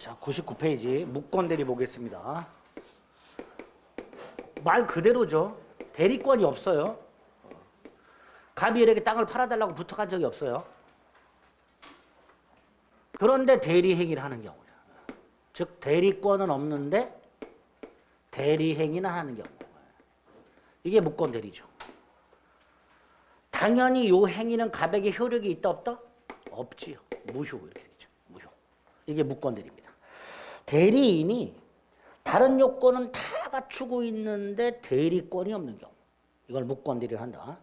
자, 99페이지 무권 대리 보겠습니다. 말 그대로죠. 대리권이 없어요. 갑이에게 땅을 팔아달라고 부탁한 적이 없어요. 그런데 대리 행위를 하는 경우야. 즉 대리권은 없는데 대리 행위는 하는 경우. 이게 무권 대리죠. 당연히 요 행위는 갑에게 효력이 있다 없다? 없지요. 무효 이렇게 되죠. 무효. 이게 무권 대리입니다. 대리인이 다른 요건은 다 갖추고 있는데 대리권이 없는 경우. 이걸 무권 대리를 한다.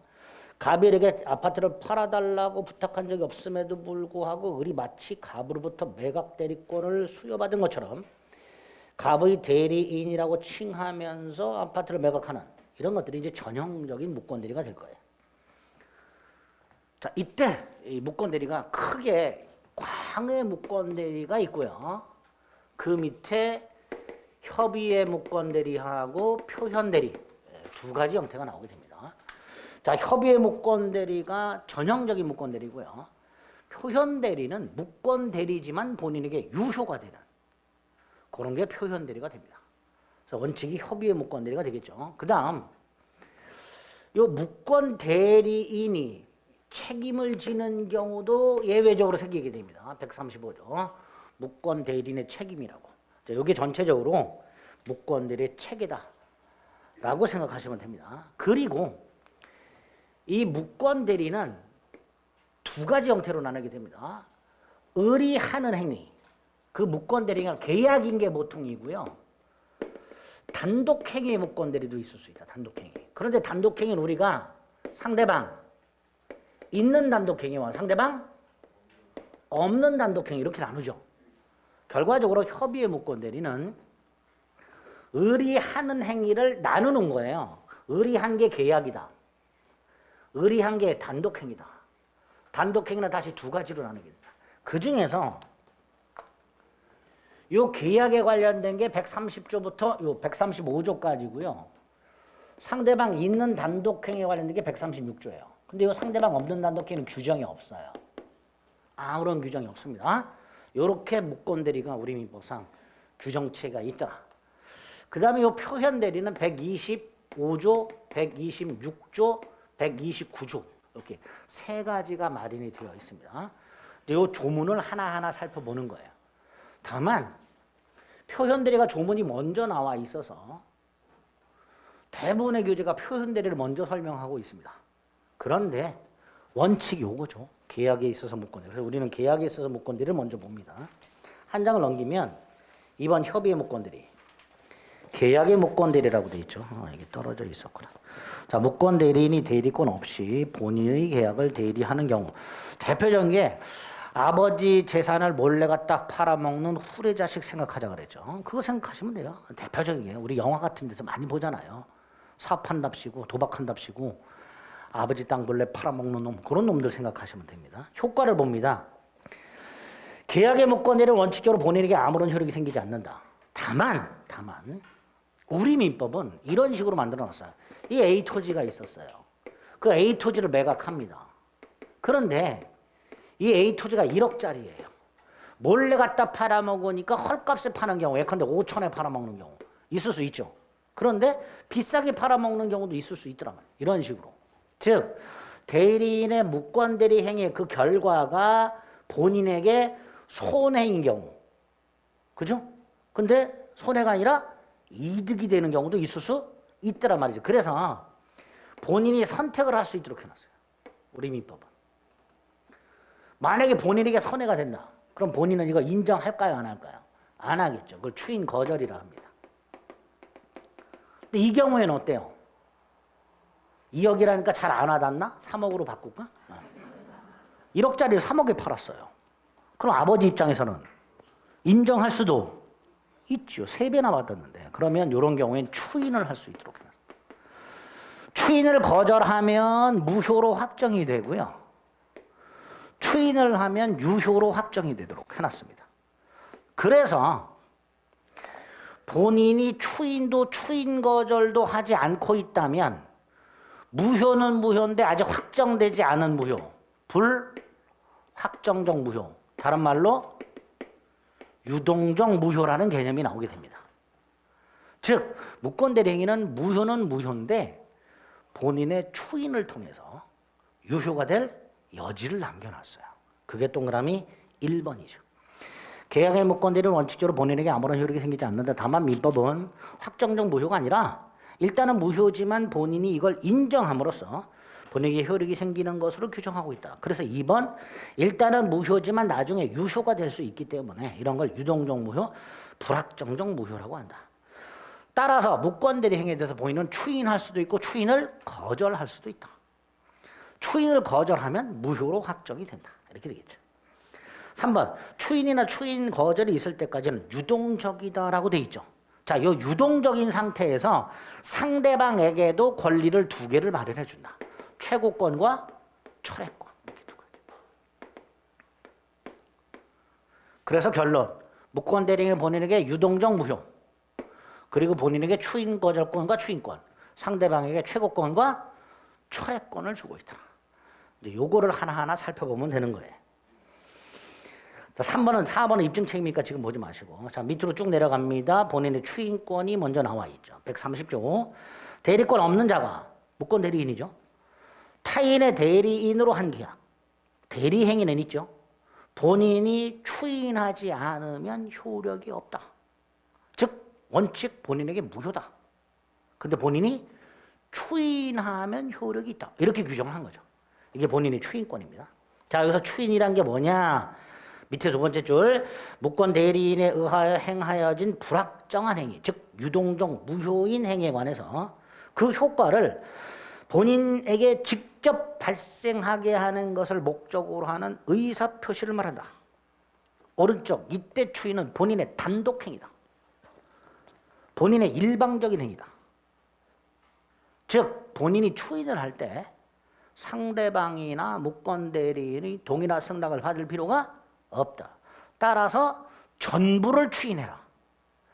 갑에게 아파트를 팔아달라고 부탁한 적이 없음에도 불구하고 을이 마치 갑으로부터 매각 대리권을 수여받은 것처럼 갑의 대리인이라고 칭하면서 아파트를 매각하는 이런 것들이 이제 전형적인 무권 대리가 될 거예요. 자, 이때 이 무권 대리가 크게 광의 무권 대리가 있고요. 그 밑에 협의의 무권 대리하고 표현 대리 두 가지 형태가 나오게 됩니다. 자, 협의의 무권 대리가 전형적인 무권 대리고요. 표현 대리는 무권 대리지만 본인에게 유효가 되는 그런 게 표현 대리가 됩니다. 그래서 원칙이 협의의 무권 대리가 되겠죠. 그다음 요 무권 대리인이 책임을 지는 경우도 예외적으로 생기게 됩니다. 135조. 무권 대리인의 책임이라고. 자, 이게 전체적으로 무권 대리의 체계다 라고 생각하시면 됩니다. 그리고 이 무권 대리는 두 가지 형태로 나누게 됩니다. 을이 하는 행위. 그 무권 대리가 계약인 게 보통이고요. 단독 행위의 무권 대리도 있을 수 있다. 단독 행위. 그런데 단독 행위는 우리가 상대방 있는 단독 행위와 상대방 없는 단독 행위 이렇게 나누죠. 결과적으로 협의의 무권 대리는 을이 하는 행위를 나누는 거예요. 을이 한 게 계약이다. 을이 한 게 단독 행위다. 단독 행위는 다시 두 가지로 나누게 됩니다. 그 중에서 요 계약에 관련된 게 130조부터 요 135조까지고요. 상대방 있는 단독 행위에 관련된 게 136조예요. 근데 요 상대방 없는 단독 행위는 규정이 없어요. 아무런 규정이 없습니다. 요렇게 무권 대리가 우리 민법상 규정체가 있더라. 그 다음에 요 표현 대리는 125조, 126조, 129조 이렇게 세 가지가 마련이 되어 있습니다. 요 조문을 하나하나 살펴보는 거예요. 다만 표현 대리가 조문이 먼저 나와 있어서 대부분의 교재가 표현 대리를 먼저 설명하고 있습니다. 그런데 원칙이 요거죠. 계약에 있어서 무권 대리. 그래서 우리는 계약에 있어서 무권 대리를 먼저 봅니다. 한 장을 넘기면 2번 협의의 무권 대리. 계약의 무권 대리라고 돼 있죠. 이게 떨어져 있었구나. 자, 무권 대리인이 대리권 없이 본인의 계약을 대리하는 경우. 대표적인 게 아버지 재산을 몰래 갖다 팔아먹는 후레자식 생각하자 그랬죠. 그거 생각하시면 돼요. 대표적인 게 우리 영화 같은 데서 많이 보잖아요. 사업한답시고 도박한답시고 아버지 땅 몰래 팔아먹는 놈 그런 놈들 생각하시면 됩니다. 효과를 봅니다. 계약의 무권 대리는 원칙적으로 본인에게 아무런 효력이 생기지 않는다. 다만 우리 민법은 이런 식으로 만들어놨어요. 이 A 토지가 있었어요. 그 A 토지를 매각합니다. 그런데 이 A 토지가 1억짜리예요. 몰래 갖다 팔아먹으니까 헐값에 파는 경우, 예컨대 5천에 팔아먹는 경우 있을 수 있죠. 그런데 비싸게 팔아먹는 경우도 있을 수 있더란 말이에요. 이런 식으로. 즉 대리인의 무권 대리 행위의 그 결과가 본인에게 손해인 경우. 그죠? 근데 손해가 아니라 이득이 되는 경우도 있을 수 있더란 말이죠. 그래서 본인이 선택을 할 수 있도록 해놨어요. 우리 민법은. 만약에 본인에게 손해가 된다. 그럼 본인은 이거 인정할까요? 안 할까요? 안 하겠죠. 그걸 추인 거절이라 합니다. 근데 이 경우에는 어때요? 2억이라니까 잘 안 와닿나? 3억으로 바꿀까? 1억짜리를 3억에 팔았어요. 그럼 아버지 입장에서는 인정할 수도 있죠. 3배나 받았는데. 그러면 이런 경우엔 추인을 할 수 있도록 해놨어요. 추인을 거절하면 무효로 확정이 되고요. 추인을 하면 유효로 확정이 되도록 해놨습니다. 그래서 본인이 추인도 추인 거절도 하지 않고 있다면 무효는 무효인데 아직 확정되지 않은 무효, 불확정적 무효. 다른 말로 유동적 무효라는 개념이 나오게 됩니다. 즉 무권대리행위는 무효는 무효인데 본인의 추인을 통해서 유효가 될 여지를 남겨놨어요. 그게 동그라미 1번이죠. 계약의 무권대리는 원칙적으로 본인에게 아무런 효력이 생기지 않는다. 다만 민법은 확정적 무효가 아니라 일단은 무효지만 본인이 이걸 인정함으로써 본인에게 효력이 생기는 것으로 규정하고 있다. 그래서 2번 일단은 무효지만 나중에 유효가 될 수 있기 때문에 이런 걸 유동적 무효, 불확정적 무효라고 한다. 따라서 무권대리 행위에 대해서 본인은 추인할 수도 있고 추인을 거절할 수도 있다. 추인을 거절하면 무효로 확정이 된다. 이렇게 되겠죠. 3번 추인이나 추인 거절이 있을 때까지는 유동적이다라고 돼 있죠. 자, 이 유동적인 상태에서 상대방에게도 권리를 두 개를 마련해 준다. 최고권과 철회권. 이렇게 두 가지. 그래서 결론. 무권대리행위 본인에게 유동적 무효. 그리고 본인에게 추인 거절권과 추인권. 상대방에게 최고권과 철회권을 주고 있다. 이제 요거를 하나하나 살펴보면 되는 거예요. 자, 3번은 4번은 입증 책임이니까 지금 보지 마시고. 자, 밑으로 쭉 내려갑니다. 본인의 추인권이 먼저 나와 있죠. 130조. 대리권 없는 자가 무권 대리인이죠. 타인의 대리인으로 한 계약. 대리행위는 있죠. 본인이 추인하지 않으면 효력이 없다. 즉 원칙 본인에게 무효다. 근데 본인이 추인하면 효력이 있다. 이렇게 규정을 한 거죠. 이게 본인의 추인권입니다. 자, 여기서 추인이란 게 뭐냐? 밑에 두 번째 줄, 무권 대리인에 의하여 행하여진 불확정한 행위, 즉 유동적 무효인 행위에 관해서 그 효과를 본인에게 직접 발생하게 하는 것을 목적으로 하는 의사 표시를 말한다. 오른쪽, 이때 추인은 본인의 단독 행위다. 본인의 일방적인 행위다. 즉 본인이 추인을 할 때 상대방이나 무권 대리인이 동의나 승낙을 받을 필요가 없다. 따라서 전부를 추인해라.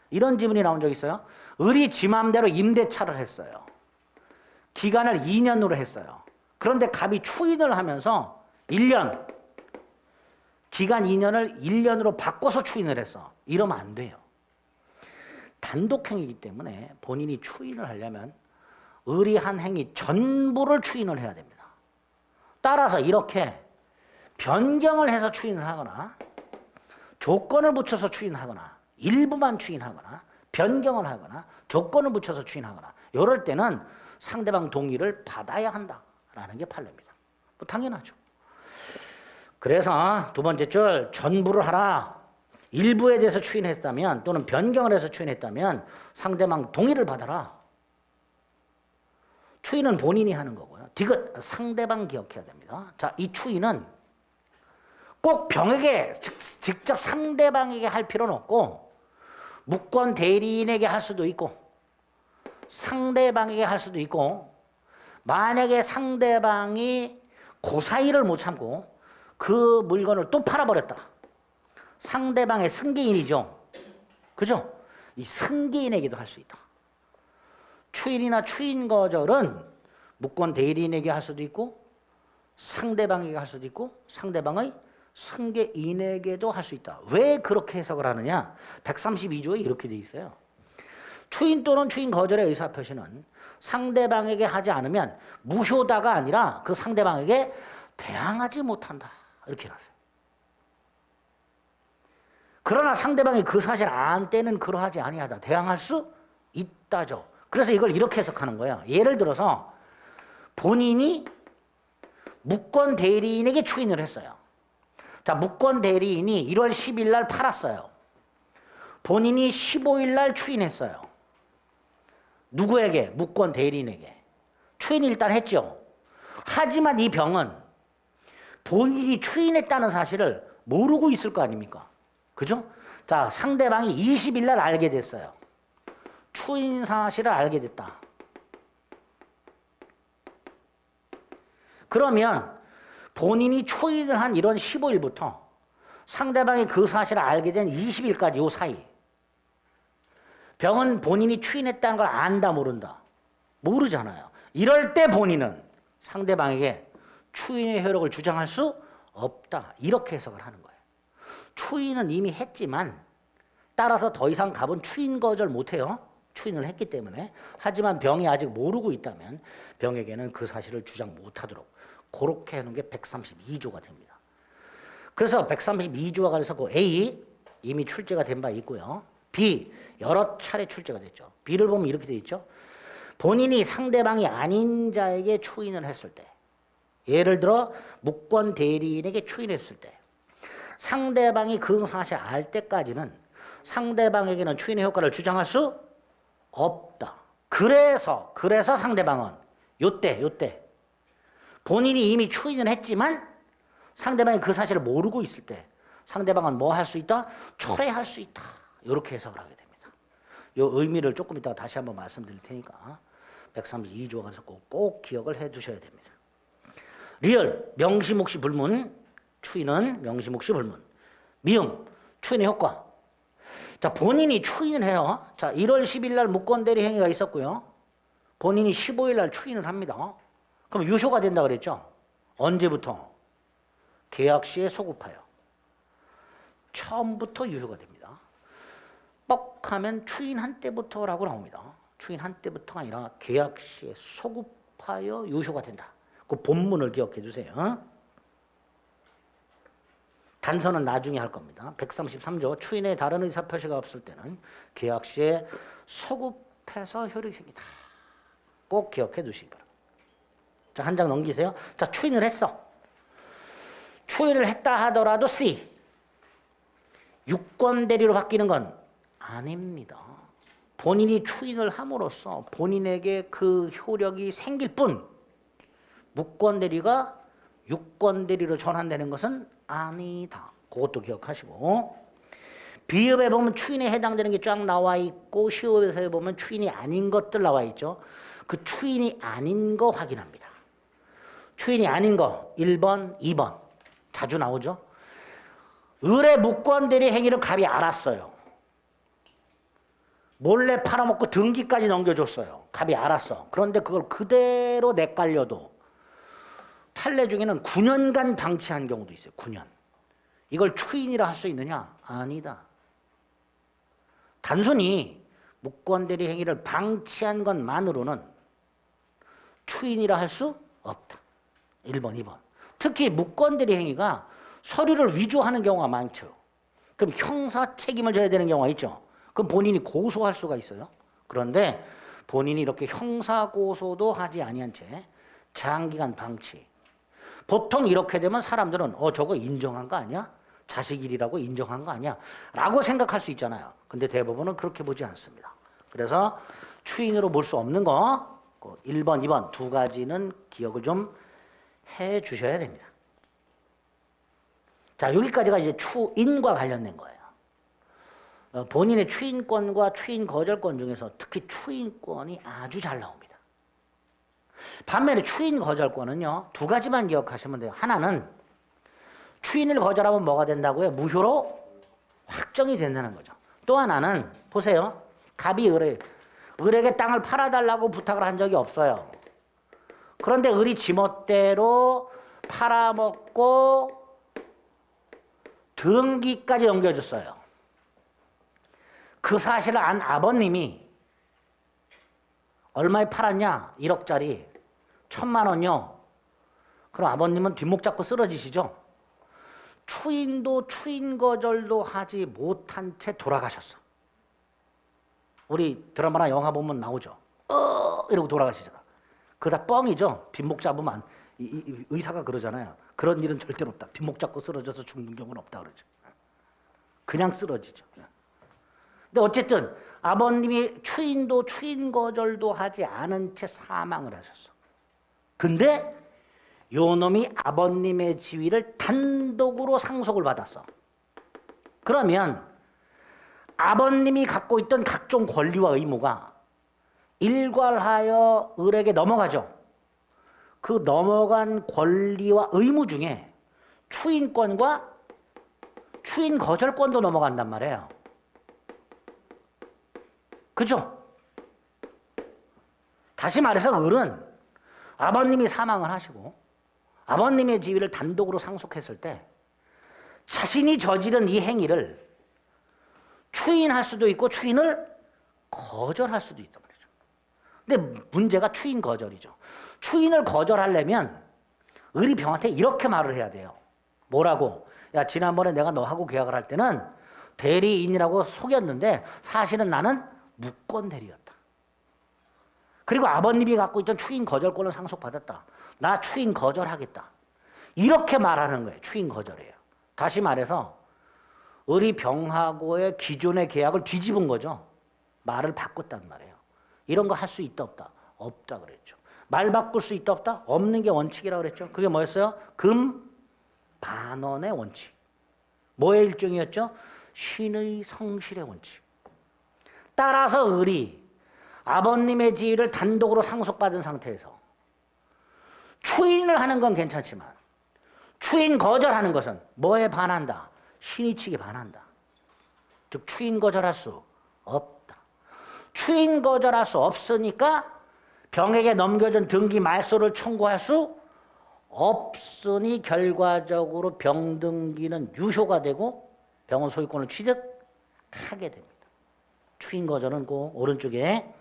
이런 지문이 나온 적 있어요. 을이 지 맘대로 임대차를 했어요. 기간을 2년으로 했어요. 그런데 갑이 추인을 하면서 1년, 기간 2년을 1년으로 바꿔서 추인을 했어. 이러면 안 돼요. 단독행위이기 때문에 본인이 추인을 하려면 을이 한 행위 전부를 추인을 해야 됩니다. 따라서 이렇게 변경을 해서 추인을 하거나 조건을 붙여서 추인하거나 일부만 추인하거나 변경을 하거나 조건을 붙여서 추인하거나 이럴 때는 상대방 동의를 받아야 한다라는 게 판례입니다. 뭐 당연하죠. 그래서 두 번째 줄 전부를 하라. 일부에 대해서 추인했다면 또는 변경을 해서 추인했다면 상대방 동의를 받아라. 추인은 본인이 하는 거고요. 디귿 상대방 기억해야 됩니다. 자, 이 추인은 꼭 병에게 직접 상대방에게 할 필요는 없고 무권 대리인에게 할 수도 있고 상대방에게 할 수도 있고 만약에 상대방이 그 사이를 못 참고 그 물건을 또 팔아버렸다. 상대방의 승계인이죠. 그죠? 이 승계인에게도 할 수 있다. 추인이나 추인 거절은 무권 대리인에게 할 수도 있고 상대방에게 할 수도 있고 상대방의 승계인에게도 할 수 있다. 왜 그렇게 해석을 하느냐? 132조에 이렇게 돼 있어요. 추인 또는 추인 거절의 의사표시는 상대방에게 하지 않으면 무효다가 아니라 그 상대방에게 대항하지 못한다. 이렇게 나왔어요. 그러나 상대방이 그 사실 안 때는 그러하지 아니하다. 대항할 수 있다죠. 그래서 이걸 이렇게 해석하는 거예요. 예를 들어서 본인이 무권 대리인에게 추인을 했어요. 자, 무권 대리인이 1월 10일 날 팔았어요. 본인이 15일 날 추인했어요. 누구에게? 무권 대리인에게. 추인 일단 했죠. 하지만 이 병은 본인이 추인했다는 사실을 모르고 있을 거 아닙니까? 그죠? 자, 상대방이 20일 날 알게 됐어요. 추인 사실을 알게 됐다. 그러면 본인이 추인을 한 이런 15일부터 상대방이 그 사실을 알게 된 20일까지 요 사이 병은 본인이 추인했다는 걸 안다 모른다? 모르잖아요. 이럴 때 본인은 상대방에게 추인의 효력을 주장할 수 없다. 이렇게 해석을 하는 거예요. 추인은 이미 했지만 따라서 더 이상 갑은 추인 거절 못해요. 추인을 했기 때문에. 하지만 병이 아직 모르고 있다면 병에게는 그 사실을 주장 못하도록 그렇게 해놓은 게 132조가 됩니다. 그래서 132조가 그래서 그 A 이미 출제가 된 바 있고요. B 여러 차례 출제가 됐죠. B를 보면 이렇게 돼 있죠. 본인이 상대방이 아닌 자에게 추인을 했을 때, 예를 들어 무권 대리인에게 추인했을 때, 상대방이 그 사실을 알 때까지는 상대방에게는 추인의 효과를 주장할 수 없다. 그래서 상대방은 요때 본인이 이미 추인을 했지만 상대방이 그 사실을 모르고 있을 때 상대방은 뭐 할 수 있다? 철회할 수 있다. 이렇게 해석을 하게 됩니다. 이 의미를 조금 이따가 다시 한번 말씀드릴 테니까 132조가 가서 꼭 기억을 해 두셔야 됩니다. 리을 명시묵시 불문, 추인은 명시묵시 불문. 미음 추인의 효과. 자, 본인이 추인을 해요. 자, 1월 10일 날 무권대리 행위가 있었고요. 본인이 15일 날 추인을 합니다. 그럼 유효가 된다 그랬죠? 언제부터? 계약 시에 소급하여. 처음부터 유효가 됩니다. 뻑하면 추인한 때부터라고 나옵니다. 추인한 때부터가 아니라 계약 시에 소급하여 유효가 된다. 그 본문을 기억해 주세요. 단서는 나중에 할 겁니다. 133조 추인의 다른 의사표시가 없을 때는 계약 시에 소급해서 효력이 생긴다. 꼭 기억해 두시기 바랍니다. 자, 한 장 넘기세요. 자, 추인을 했어. 추인을 했다 하더라도 C. 유권 대리로 바뀌는 건 아닙니다. 본인이 추인을 함으로써 본인에게 그 효력이 생길 뿐 무권 대리가 유권 대리로 전환되는 것은 아니다. 그것도 기억하시고, 비읍에 보면 추인에 해당되는 게 쫙 나와 있고 시읍에서 보면 추인이 아닌 것들 나와 있죠. 그 추인이 아닌 거 확인합니다. 추인이 아닌 거 1번, 2번 자주 나오죠. 의뢰 무권 대리 행위를 갑이 알았어요. 몰래 팔아먹고 등기까지 넘겨줬어요. 갑이 알았어. 그런데 그걸 그대로 내깔려도 판례 중에는 9년간 방치한 경우도 있어요. 9년. 이걸 추인이라 할 수 있느냐? 아니다. 단순히 무권 대리 행위를 방치한 것만으로는 추인이라 할 수 없다. 1번, 2번. 특히 무권 대리 행위가 서류를 위조하는 경우가 많죠. 그럼 형사 책임을 져야 되는 경우가 있죠. 그럼 본인이 고소할 수가 있어요. 그런데 본인이 이렇게 형사 고소도 하지 아니한 채 장기간 방치. 보통 이렇게 되면 사람들은 저거 인정한 거 아니야? 자식 일이라고 인정한 거 아니야? 라고 생각할 수 있잖아요. 근데 대부분은 그렇게 보지 않습니다. 그래서 추인으로 볼 수 없는 거 1번, 2번 두 가지는 기억을 좀 해 주셔야 됩니다. 자, 여기까지가 이제 추인과 관련된 거예요. 본인의 추인권과 추인 거절권 중에서 특히 추인권이 아주 잘 나옵니다. 반면에 추인 거절권은요, 두 가지만 기억하시면 돼요. 하나는 추인을 거절하면 뭐가 된다고요? 무효로 확정이 된다는 거죠. 또 하나는 보세요. 갑이 을에게 땅을 팔아달라고 부탁을 한 적이 없어요. 그런데 을이 지멋대로 팔아먹고 등기까지 넘겨줬어요. 그 사실을 안 아버님이 얼마에 팔았냐? 1억짜리 1,000만 원요. 그럼 아버님은 뒷목 잡고 쓰러지시죠? 추인도 추인 거절도 하지 못한 채 돌아가셨어. 우리 드라마나 영화 보면 나오죠. 이러고 돌아가시잖아. 그거 다 뻥이죠. 뒷목 잡으면 의사가 그러잖아요. 그런 일은 절대로 없다. 뒷목 잡고 쓰러져서 죽는 경우는 없다 그러죠. 그냥 쓰러지죠. 근데 어쨌든 아버님이 추인도 추인 거절도 하지 않은 채 사망을 하셨어. 근데 요 놈이 아버님의 지위를 단독으로 상속을 받았어. 그러면 아버님이 갖고 있던 각종 권리와 의무가 일괄하여 을에게 넘어가죠. 그 넘어간 권리와 의무 중에 추인권과 추인 거절권도 넘어간단 말이에요. 그죠? 다시 말해서 을은 아버님이 사망을 하시고 아버님의 지위를 단독으로 상속했을 때 자신이 저지른 이 행위를 추인할 수도 있고 추인을 거절할 수도 있단 말이죠. 근데 문제가 추인 거절이죠. 추인을 거절하려면 의리병한테 이렇게 말을 해야 돼요. 뭐라고? 야, 지난번에 내가 너하고 계약을 할 때는 대리인이라고 속였는데 사실은 나는 무권 대리였다. 그리고 아버님이 갖고 있던 추인 거절권을 상속받았다. 나 추인 거절하겠다. 이렇게 말하는 거예요. 추인 거절이에요. 다시 말해서 의리병하고의 기존의 계약을 뒤집은 거죠. 말을 바꿨단 말이에요. 이런 거 할 수 있다 없다? 없다 그랬죠. 말 바꿀 수 있다 없다? 없는 게 원칙이라고 그랬죠. 그게 뭐였어요? 금반원의 원칙. 뭐의 일종이었죠? 신의 성실의 원칙. 따라서 을이 아버님의 지위를 단독으로 상속받은 상태에서 추인을 하는 건 괜찮지만 추인 거절하는 것은 뭐에 반한다? 신의칙에 반한다. 즉 추인 거절할 수 없다. 추인 거절할 수 없으니까 병에게 넘겨준 등기 말소를 청구할 수 없으니 결과적으로 병등기는 유효가 되고 병원 소유권을 취득하게 됩니다. 추인 거절은 그 오른쪽에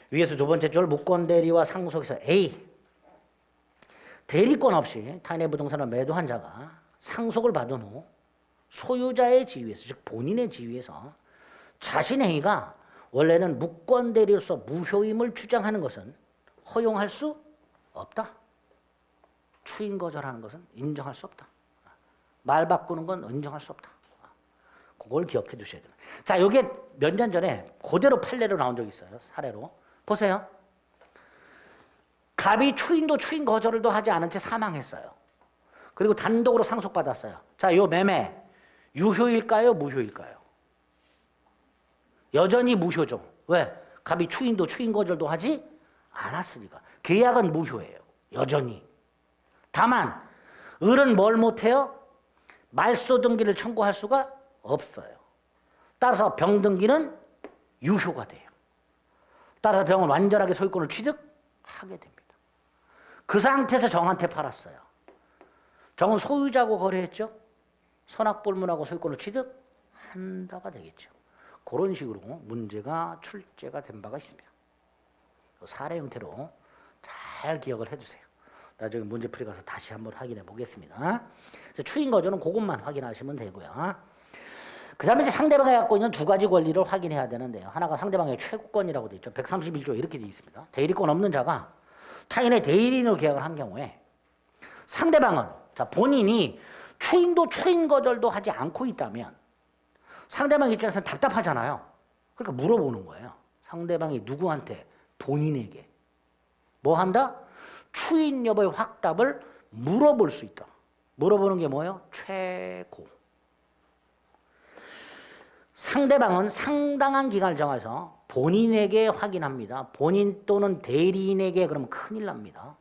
위에서 두 번째 줄 무권 대리와 상속에서 A. 대리권 없이 타인의 부동산을 매도한 자가 상속을 받은 후 소유자의 지위에서, 즉 본인의 지위에서 자신의 행위가 원래는 무권 대리로서 무효임을 주장하는 것은 허용할 수 없다. 추인 거절하는 것은 인정할 수 없다. 말 바꾸는 건 인정할 수 없다. 그걸 기억해 두셔야 돼요. 자, 이게 몇 년 전에 그대로 판례로 나온 적이 있어요. 사례로. 보세요. 갑이 추인도 추인 거절도 하지 않은 채 사망했어요. 그리고 단독으로 상속받았어요. 자, 이 매매 유효일까요? 무효일까요? 여전히 무효죠. 왜? 갑이 추인도 추인 거절도 하지 않았으니까. 계약은 무효예요. 여전히. 다만 을은 뭘 못해요? 말소 등기를 청구할 수가 없어요. 따라서 병 등기는 유효가 돼요. 따라서 병은 완전하게 소유권을 취득하게 됩니다. 그 상태에서 정한테 팔았어요. 정은 소유자하고 거래했죠. 선악불문하고 소유권을 취득한다가 되겠죠. 그런 식으로 문제가 출제가 된 바가 있습니다. 사례 형태로 잘 기억을 해주세요. 나중에 문제풀이 가서 다시 한번 확인해 보겠습니다. 추인 거절은 그것만 확인하시면 되고요. 그 다음에 이제 상대방이 갖고 있는 두 가지 권리를 확인해야 되는데요. 하나가 상대방의 최고권이라고 되어 있죠. 131조 이렇게 되어 있습니다. 대리권 없는 자가 타인의 대리인으로 계약을 한 경우에 상대방은 자 본인이 추인도 추인 거절도 하지 않고 있다면 상대방 입장에서는 답답하잖아요. 그러니까 물어보는 거예요. 상대방이 누구한테? 본인에게. 뭐 한다? 추인 여부의 확답을 물어볼 수 있다. 물어보는 게 뭐예요? 최고. 상대방은 상당한 기간을 정해서 본인에게 확인합니다. 본인 또는 대리인에게 그러면 큰일 납니다.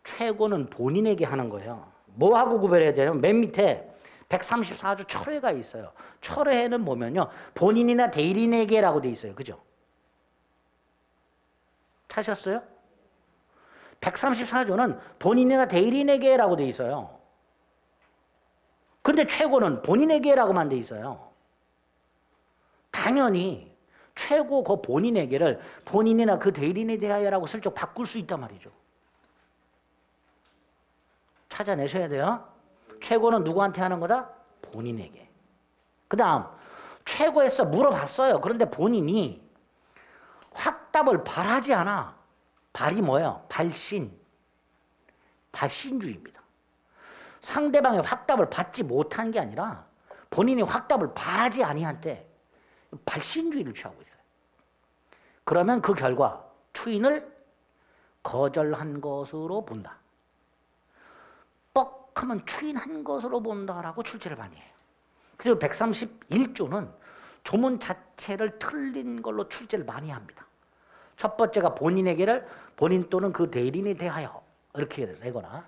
최고는 본인에게 하는 거예요. 뭐하고 구별해야 되냐면 맨 밑에 134조 철회가 있어요. 철회는 보면요. 본인이나 대리인에게라고 돼 있어요. 그죠? 찾으셨어요? 134조는 본인이나 대리인에게라고 돼 있어요. 근데 최고는 본인에게라고만 돼 있어요. 당연히 최고 그 본인에게를 본인이나 그 대리인에 대하여라고 슬쩍 바꿀 수 있단 말이죠. 찾아내셔야 돼요. 최고는 누구한테 하는 거다? 본인에게. 그 다음 최고에서 물어봤어요. 그런데 본인이 확답을 바라지 않아. 발이 뭐예요? 발신. 발신주의입니다. 상대방의 확답을 받지 못한 게 아니라 본인이 확답을 바라지 아니한 때 발신주의를 취하고 있어요. 그러면 그 결과 추인을 거절한 것으로 본다. 뻑하면 추인한 것으로 본다라고 출제를 많이 해요. 그리고 131조는 조문 자체를 틀린 걸로 출제를 많이 합니다. 첫 번째가 본인에게를 본인 또는 그 대리인에 대하여 이렇게 내거나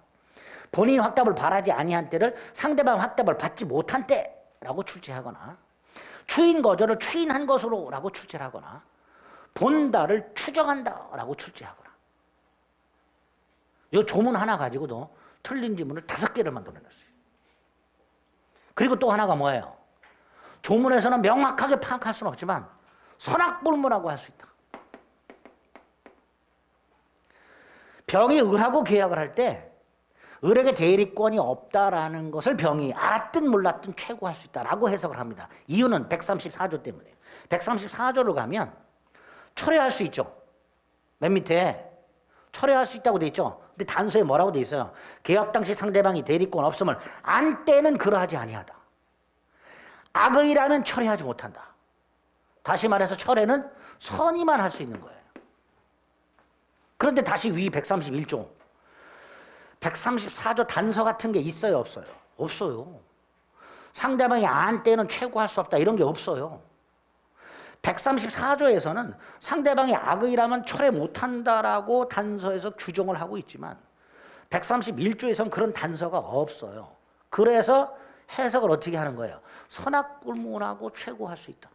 본인이 확답을 바라지 아니한 때를 상대방 확답을 받지 못한 때라고 출제하거나 추인 거절을 추인한 것으로 라고 출제를 하거나 본다를 추정한다 라고 출제하거나 이 조문 하나 가지고도 틀린 지문을 5개를 만들어냈어요. 그리고 또 하나가 뭐예요? 조문에서는 명확하게 파악할 수는 없지만 선악불문하고 할 수 있다. 병이 을하고 계약을 할 때 을에게 대리권이 없다라는 것을 병이 알았든 몰랐든 최고할 수 있다라고 해석을 합니다. 이유는 134조 때문에. 134조를 가면 철회할 수 있죠. 맨 밑에 철회할 수 있다고 돼 있죠. 근데 단서에 뭐라고 돼 있어요? 계약 당시 상대방이 대리권 없음을 안 때는 그러하지 아니하다. 악의라면 철회하지 못한다. 다시 말해서 철회는 선의만 할 수 있는 거예요. 그런데 다시 위 131조 134조 단서 같은 게 있어요, 없어요? 없어요. 상대방이 안 때는 최고할 수 없다 이런 게 없어요. 134조에서는 상대방이 악의라면 철회 못한다라고 단서에서 규정을 하고 있지만 131조에서는 그런 단서가 없어요. 그래서 해석을 어떻게 하는 거예요? 선악불문하고 최고할 수 있다.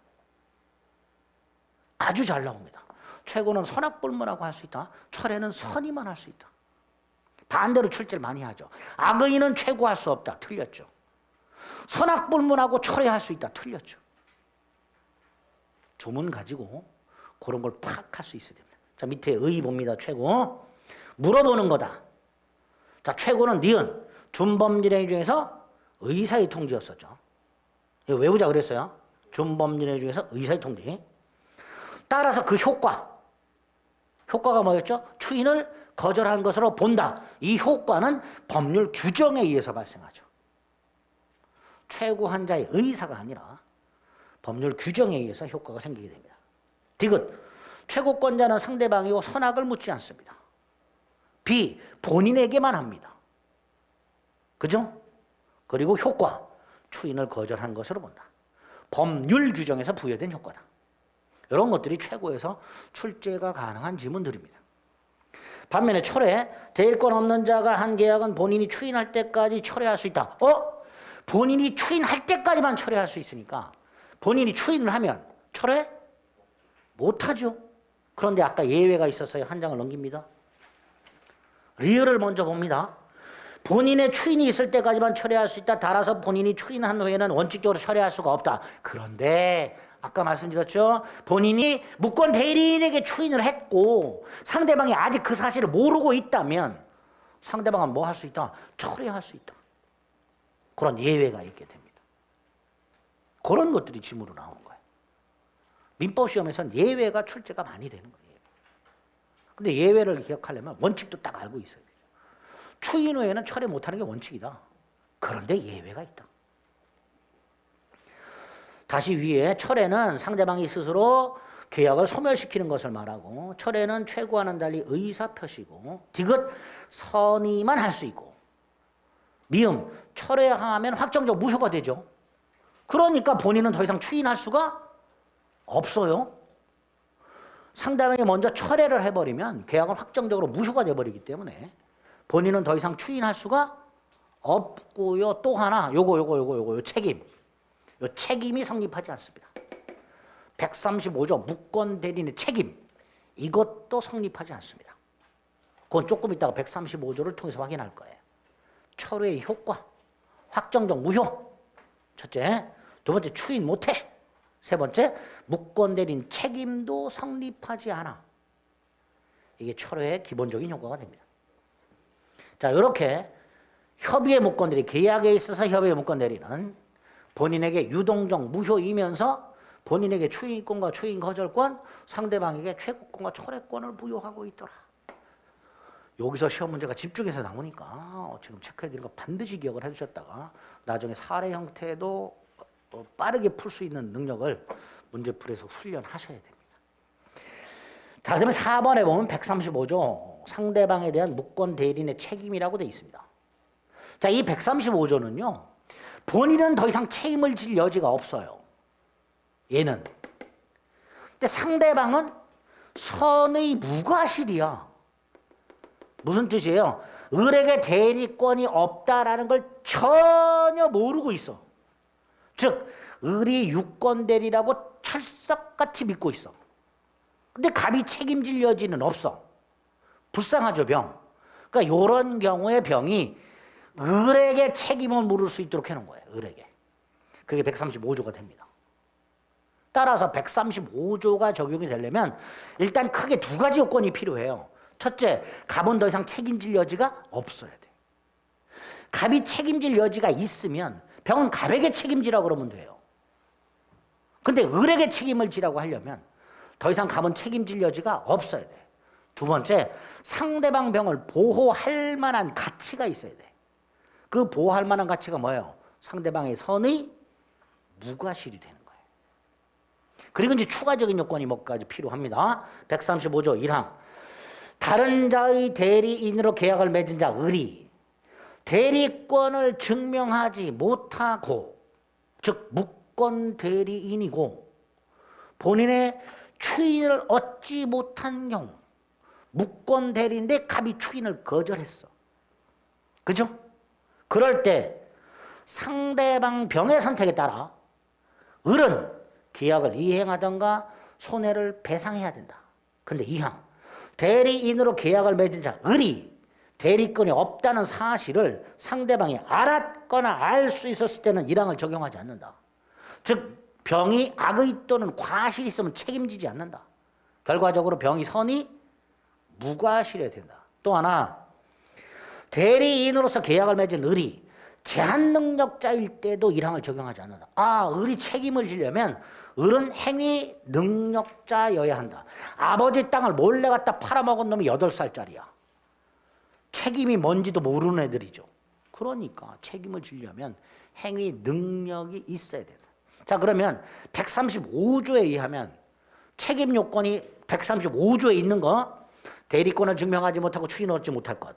아주 잘 나옵니다. 최고는 선악불문하고 할 수 있다. 철회는 선의만 할 수 있다. 반대로 출제를 많이 하죠. 악의는 최고할 수 없다. 틀렸죠. 선악불문하고 철회할 수 있다. 틀렸죠. 조문 가지고 그런 걸 파악할 수 있어야 됩니다. 자, 밑에 의 봅니다. 최고. 물어보는 거다. 자, 최고는 니은. 준법률행 중에서 의사의 통지였었죠. 이거 외우자 그랬어요. 준법률행 중에서 의사의 통지. 따라서 그 효과가 뭐였죠? 추인을 거절한 것으로 본다. 이 효과는 법률 규정에 의해서 발생하죠. 최고한 자의 의사가 아니라 법률 규정에 의해서 효과가 생기게 됩니다. 디귿. 최고권자는 상대방이고 선악을 묻지 않습니다. 비. 본인에게만 합니다. 그죠? 그리고 효과. 추인을 거절한 것으로 본다. 법률 규정에서 부여된 효과다. 이런 것들이 최고에서 출제가 가능한 지문들입니다. 반면에 철회, 대일권 없는 자가 한 계약은 본인이 추인할 때까지 철회할 수 있다. 본인이 추인할 때까지만 철회할 수 있으니까 본인이 추인을 하면 철회 못하죠. 그런데 아까 예외가 있었어요. 한 장을 넘깁니다. 리을을 먼저 봅니다. 본인의 추인이 있을 때까지만 철회할 수 있다. 따라서 본인이 추인한 후에는 원칙적으로 철회할 수가 없다. 그런데 아까 말씀드렸죠. 본인이 무권 대리인에게 추인을 했고 상대방이 아직 그 사실을 모르고 있다면 상대방은 뭐 할 수 있다? 철회할 수 있다. 그런 예외가 있게 됩니다. 그런 것들이 지문으로 나오는 거예요. 민법 시험에서는 예외가 출제가 많이 되는 거예요. 근데 예외를 기억하려면 원칙도 딱 알고 있어야 돼요. 추인 후에는 철회 못하는 게 원칙이다. 그런데 예외가 있다. 다시 위에 철회는 상대방이 스스로 계약을 소멸시키는 것을 말하고 철회는 최고와는 달리 의사표시고 디귿 선의만 할 수 있고 미음 철회하면 확정적 무효가 되죠. 그러니까 본인은 더 이상 추인할 수가 없어요. 상대방이 먼저 철회를 해버리면 계약은 확정적으로 무효가 돼버리기 때문에 본인은 더 이상 추인할 수가 없고요. 또 하나 요거 책임. 요 책임이 성립하지 않습니다. 135조 무권 대리인의 책임 이것도 성립하지 않습니다. 그건 조금 이따가 135조를 통해서 확인할 거예요. 철회의 효과, 확정적 무효. 첫째, 두 번째 추인 못해. 세 번째, 무권 대리인 책임도 성립하지 않아. 이게 철회의 기본적인 효과가 됩니다. 자, 이렇게 협의의 무권 대리, 계약에 있어서 협의의 무권 대리는 본인에게 유동적 무효이면서 본인에게 추인권과 추인 거절권, 상대방에게 최고권과 철회권을 부여하고 있더라. 여기서 시험 문제가 집중해서 나오니까 지금 체크해드린 거 반드시 기억을 해주셨다가 나중에 사례 형태도 빠르게 풀 수 있는 능력을 문제풀이에서 훈련하셔야 됩니다. 자, 그러면 4번에 보면 135조 상대방에 대한 무권 대리인의 책임이라고 되어 있습니다. 자, 이 135조는요. 본인은 더 이상 책임을 질 여지가 없어요. 얘는. 근데 상대방은 선의 무과실이야. 무슨 뜻이에요? 을에게 대리권이 없다라는 걸 전혀 모르고 있어. 즉 을이 유권 대리라고 철석같이 믿고 있어. 근데 갑이 책임질 여지는 없어. 불쌍하죠, 병. 그러니까 이런 경우에 병이 을에게 책임을 물을 수 있도록 해놓은 거예요. 을에게. 그게 135조가 됩니다. 따라서 135조가 적용이 되려면 일단 크게 두 가지 요건이 필요해요. 첫째, 갑은 더 이상 책임질 여지가 없어야 돼. 갑이 책임질 여지가 있으면 병은 갑에게 책임지라고 그러면 돼요. 근데 을에게 책임을 지라고 하려면 더 이상 갑은 책임질 여지가 없어야 돼. 두 번째, 상대방 병을 보호할 만한 가치가 있어야 돼. 그 보호할 만한 가치가 뭐예요? 상대방의 선의 무과실이 되는 거예요. 그리고 이제 추가적인 요건이 뭐까지 필요합니다. 135조 1항. 다른 자의 대리인으로 계약을 맺은 자 을이 대리권을 증명하지 못하고, 즉 무권 대리인이고 본인의 추인을 얻지 못한 경우, 무권 대리인데 갑이 추인을 거절했어. 그죠? 그럴 때 상대방 병의 선택에 따라 을은 계약을 이행하던가 손해를 배상해야 된다. 근데 2항. 대리인으로 계약을 맺은 자 을이 대리권이 없다는 사실을 상대방이 알았거나 알 수 있었을 때는 1항을 적용하지 않는다. 즉 병이 악의 또는 과실이 있으면 책임지지 않는다. 결과적으로 병이 선이 무과실해야 된다. 또 하나, 대리인으로서 계약을 맺은 을이 제한 능력자일 때도 1항을 적용하지 않는다. 을이 책임을 지려면 을은 행위 능력자여야 한다. 아버지 땅을 몰래 갖다 팔아먹은 놈이 8살짜리야. 책임이 뭔지도 모르는 애들이죠. 그러니까 책임을 지려면 행위 능력이 있어야 된다. 자, 그러면 135조에 의하면 책임 요건이 135조에 있는 거, 대리권을 증명하지 못하고 추인 얻지 못할 것,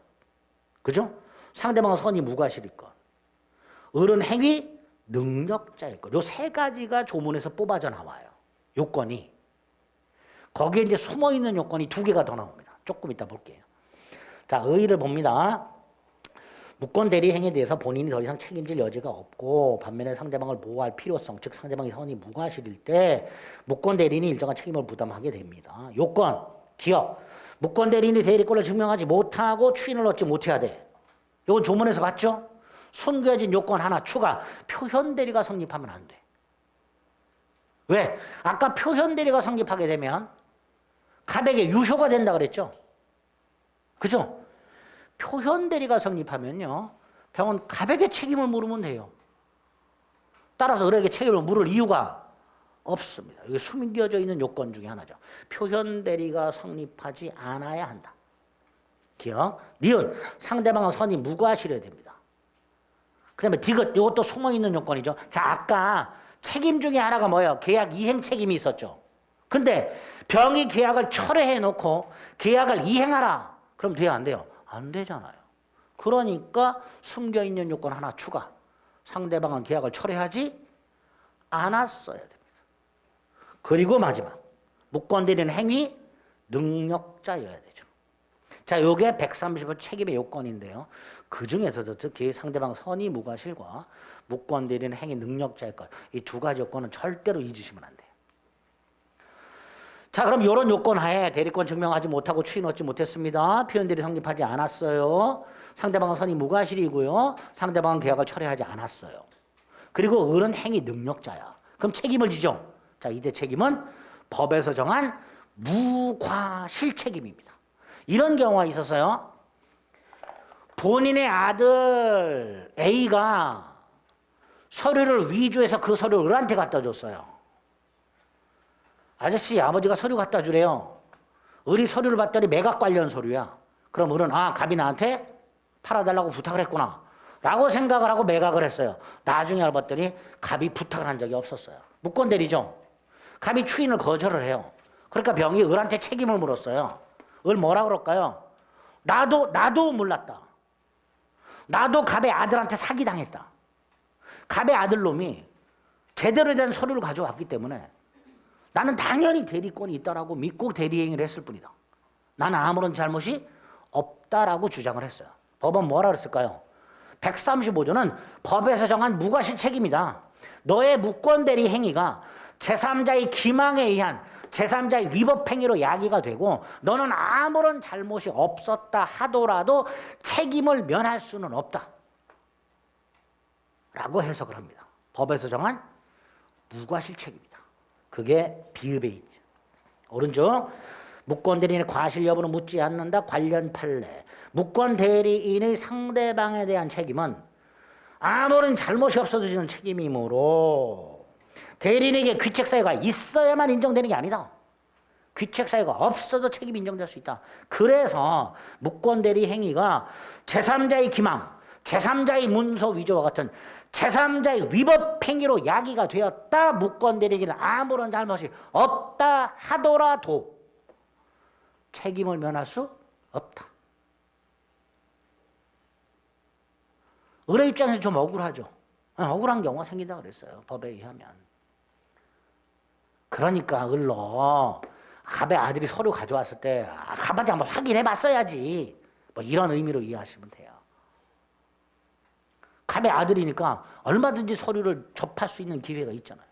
그죠? 상대방은 선이 무과실일 것, 을은 행위 능력자일 것. 요 세 가지가 조문에서 뽑아져 나와요. 요건이. 거기에 이제 숨어 있는 요건이 2개가 더 나옵니다. 조금 이따 볼게요. 자, 의의를 봅니다. 무권 대리 행위에 대해서 본인이 더 이상 책임질 여지가 없고 반면에 상대방을 보호할 필요성, 즉 상대방의 선이 무과실일 때 무권 대리인이 일정한 책임을 부담하게 됩니다. 요건, 기억. 무권 대리인이 대리권을 증명하지 못하고 추인을 얻지 못해야 돼. 이건 조문에서 봤죠? 숨겨진 요건 하나 추가. 표현 대리가 성립하면 안 돼. 왜? 아까 표현 대리가 성립하게 되면 갑에게 유효가 된다 그랬죠? 그죠? 표현 대리가 성립하면요, 병은 갑에게 책임을 물으면 돼요. 따라서 을에게 책임을 물을 이유가 없습니다. 이게 숨겨져 있는 요건 중에 하나죠. 표현 대리가 성립하지 않아야 한다. 기억. 니은, 상대방은 선이 무과실해야 됩니다. 그 다음에 디귿, 이것도 숨어있는 요건이죠. 자, 아까 책임 중에 하나가 뭐예요? 계약 이행 책임이 있었죠. 근데 병이 계약을 철회해 놓고 계약을 이행하라. 그럼 돼요, 안 돼요? 안 되잖아요. 그러니까 숨겨있는 요건 하나 추가. 상대방은 계약을 철회하지 않았어야 됩니다. 그리고 마지막, 무권 대리는 행위 능력자여야 되죠. 자, 요게 130호 책임의 요건인데요. 그 중에서도 특히 상대방 선의 무과실과 무권 대리는 행위 능력자일 것, 이 두 가지 요건은 절대로 잊으시면 안 돼요. 자, 그럼 이런 요건 하에 대리권 증명하지 못하고 추인 얻지 못했습니다. 표현 대리 성립하지 않았어요. 상대방은 선의 무과실이고요. 상대방은 계약을 철회하지 않았어요. 그리고 을은 행위 능력자야. 그럼 책임을 지죠. 자, 이때 책임은 법에서 정한 무과실 책임입니다. 이런 경우가 있어서요, 본인의 아들 A가 서류를 위조해서 그 서류를 을한테 갖다 줬어요. 아저씨, 아버지가 서류 갖다 주래요. 을이 서류를 봤더니 매각 관련 서류야. 그럼 을은 갑이 나한테 팔아달라고 부탁을 했구나 라고 생각을 하고 매각을 했어요. 나중에 알았더니 갑이 부탁을 한 적이 없었어요. 무권 대리죠. 갑이 추인을 거절을 해요. 그러니까 병이 을한테 책임을 물었어요. 을 뭐라 그럴까요? 나도 몰랐다. 나도 갑의 아들한테 사기당했다. 갑의 아들놈이 제대로 된 서류를 가져왔기 때문에 나는 당연히 대리권이 있다라고 믿고 대리행위를 했을 뿐이다. 나는 아무런 잘못이 없다라고 주장을 했어요. 법은 뭐라 그랬을까요? 135조는 법에서 정한 무과실 책임이다. 너의 무권 대리 행위가 제3자의 기망에 의한 제3자의 위법 행위로 야기가 되고 너는 아무런 잘못이 없었다 하더라도 책임을 면할 수는 없다 라고 해석을 합니다. 법에서 정한 무과실 책임이다. 그게 비읍에 있죠. 오른쪽 무권 대리인의 과실 여부는 묻지 않는다. 관련 판례. 무권 대리인의 상대방에 대한 책임은 아무런 잘못이 없어도 지는 책임이므로 대리인에게 귀책 사유가 있어야만 인정되는 게 아니다. 귀책 사유가 없어도 책임이 인정될 수 있다. 그래서 무권 대리 행위가 제3자의 기망, 제3자의 문서 위조와 같은 제3자의 위법 행위로 야기가 되었다. 무권 대리인은 아무런 잘못이 없다 하더라도 책임을 면할 수 없다. 의뢰 입장에서 좀 억울하죠. 억울한 경우가 생긴다 그랬어요. 법에 의하면. 그러니까 을로 갑의 아들이 서류 가져왔을 때 갑한테 한번 확인해 봤어야지. 뭐 이런 의미로 이해하시면 돼요. 갑의 아들이니까 얼마든지 서류를 접할 수 있는 기회가 있잖아요.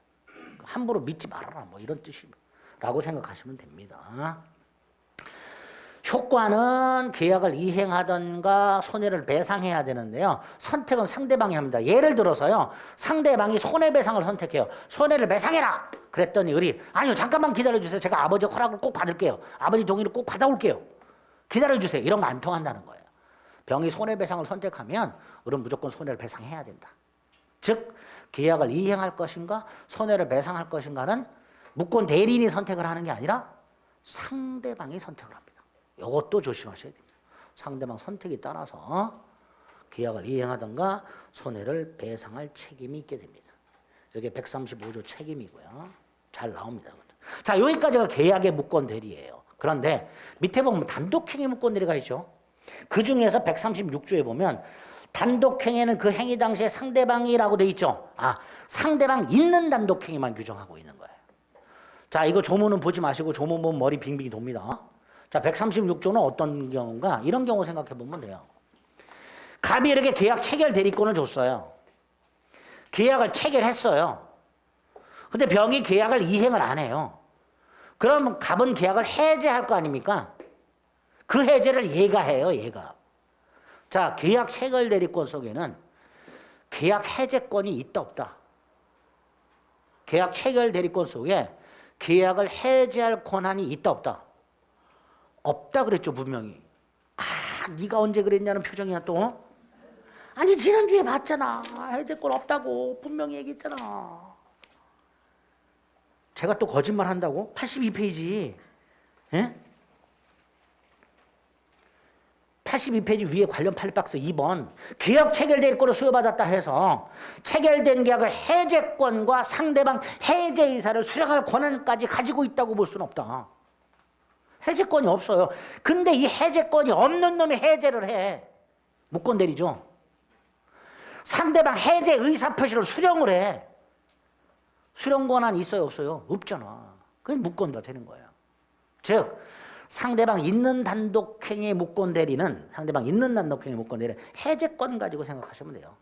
함부로 믿지 말아라. 뭐 이런 뜻이라고 생각하시면 됩니다. 효과는 계약을 이행하던가 손해를 배상해야 되는데요. 선택은 상대방이 합니다. 예를 들어서요. 상대방이 손해배상을 선택해요. 손해를 배상해라. 그랬더니 을이 아니요 잠깐만 기다려주세요. 제가 아버지 허락을 꼭 받을게요. 아버지 동의를 꼭 받아올게요. 기다려주세요. 이런 거 안 통한다는 거예요. 병이 손해배상을 선택하면 을은 무조건 손해를 배상해야 된다. 즉 계약을 이행할 것인가 손해를 배상할 것인가는 무권 대리인이 선택을 하는 게 아니라 상대방이 선택을 합니다. 이것도 조심하셔야 됩니다. 상대방 선택에 따라서 계약을 이행하든가 손해를 배상할 책임이 있게 됩니다. 이게 135조 책임이고요. 잘 나옵니다. 자, 여기까지가 계약의 무권 대리예요. 그런데 밑에 보면 단독행위 무권 대리가 있죠. 그 중에서 136조에 보면 단독행위는 그 행위 당시에 상대방이라고 돼 있죠. 상대방 있는 단독행위만 규정하고 있는 거예요. 자, 이거 조문은 보지 마시고 조문 보면 머리 빙빙 돕니다. 자, 136조는 어떤 경우인가? 이런 경우 생각해 보면 돼요. 갑이 이렇게 계약 체결 대리권을 줬어요. 계약을 체결했어요. 근데 병이 계약을 이행을 안 해요. 그럼 갑은 계약을 해제할 거 아닙니까? 그 해제를 얘가 해요, 얘가. 자, 계약 체결 대리권 속에는 계약 해제권이 있다, 없다? 계약 체결 대리권 속에 계약을 해제할 권한이 있다, 없다? 없다 그랬죠, 분명히. 네가 언제 그랬냐는 표정이야 또. 아니 지난주에 봤잖아. 해제권 없다고 분명히 얘기했잖아. 제가 또 거짓말 한다고? 82페이지. 예? 82페이지 위에 관련 팔박스 2번. 계약 체결대리권을 수여받았다 해서 체결된 계약을 해제권과 상대방 해제 의사를 수령할 권한까지 가지고 있다고 볼 수는 없다. 해제권이 없어요. 근데 이 해제권이 없는 놈이 해제를 해. 무권 대리죠. 상대방 해제 의사표시를 수령을 해. 수령 권한이 있어요, 없어요? 없잖아. 그게 무권가 되는 거예요. 즉 상대방 있는 단독행위 무권 대리는 상대방 있는 단독행위 무권 대리는 해제권 가지고 생각하시면 돼요.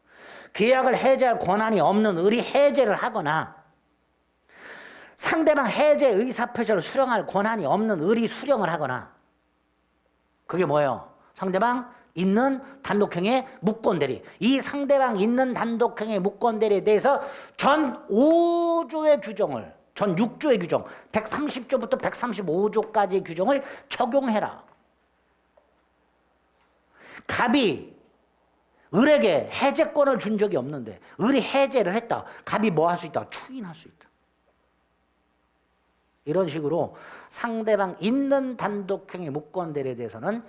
계약을 해제할 권한이 없는 을이 해제를 하거나 상대방 해제 의사표시를 수령할 권한이 없는 을이 수령을 하거나 그게 뭐예요? 상대방 있는 단독행위의 무권대리. 이 상대방 있는 단독행위의 무권대리에 대해서 전 5조의 규정을 전 6조의 규정 130조부터 135조까지의 규정을 적용해라. 갑이 을에게 해제권을 준 적이 없는데 을이 해제를 했다. 갑이 뭐 할 수 있다? 추인할 수 있다. 이런 식으로 상대방 있는 단독행위 무권대리에 대해서는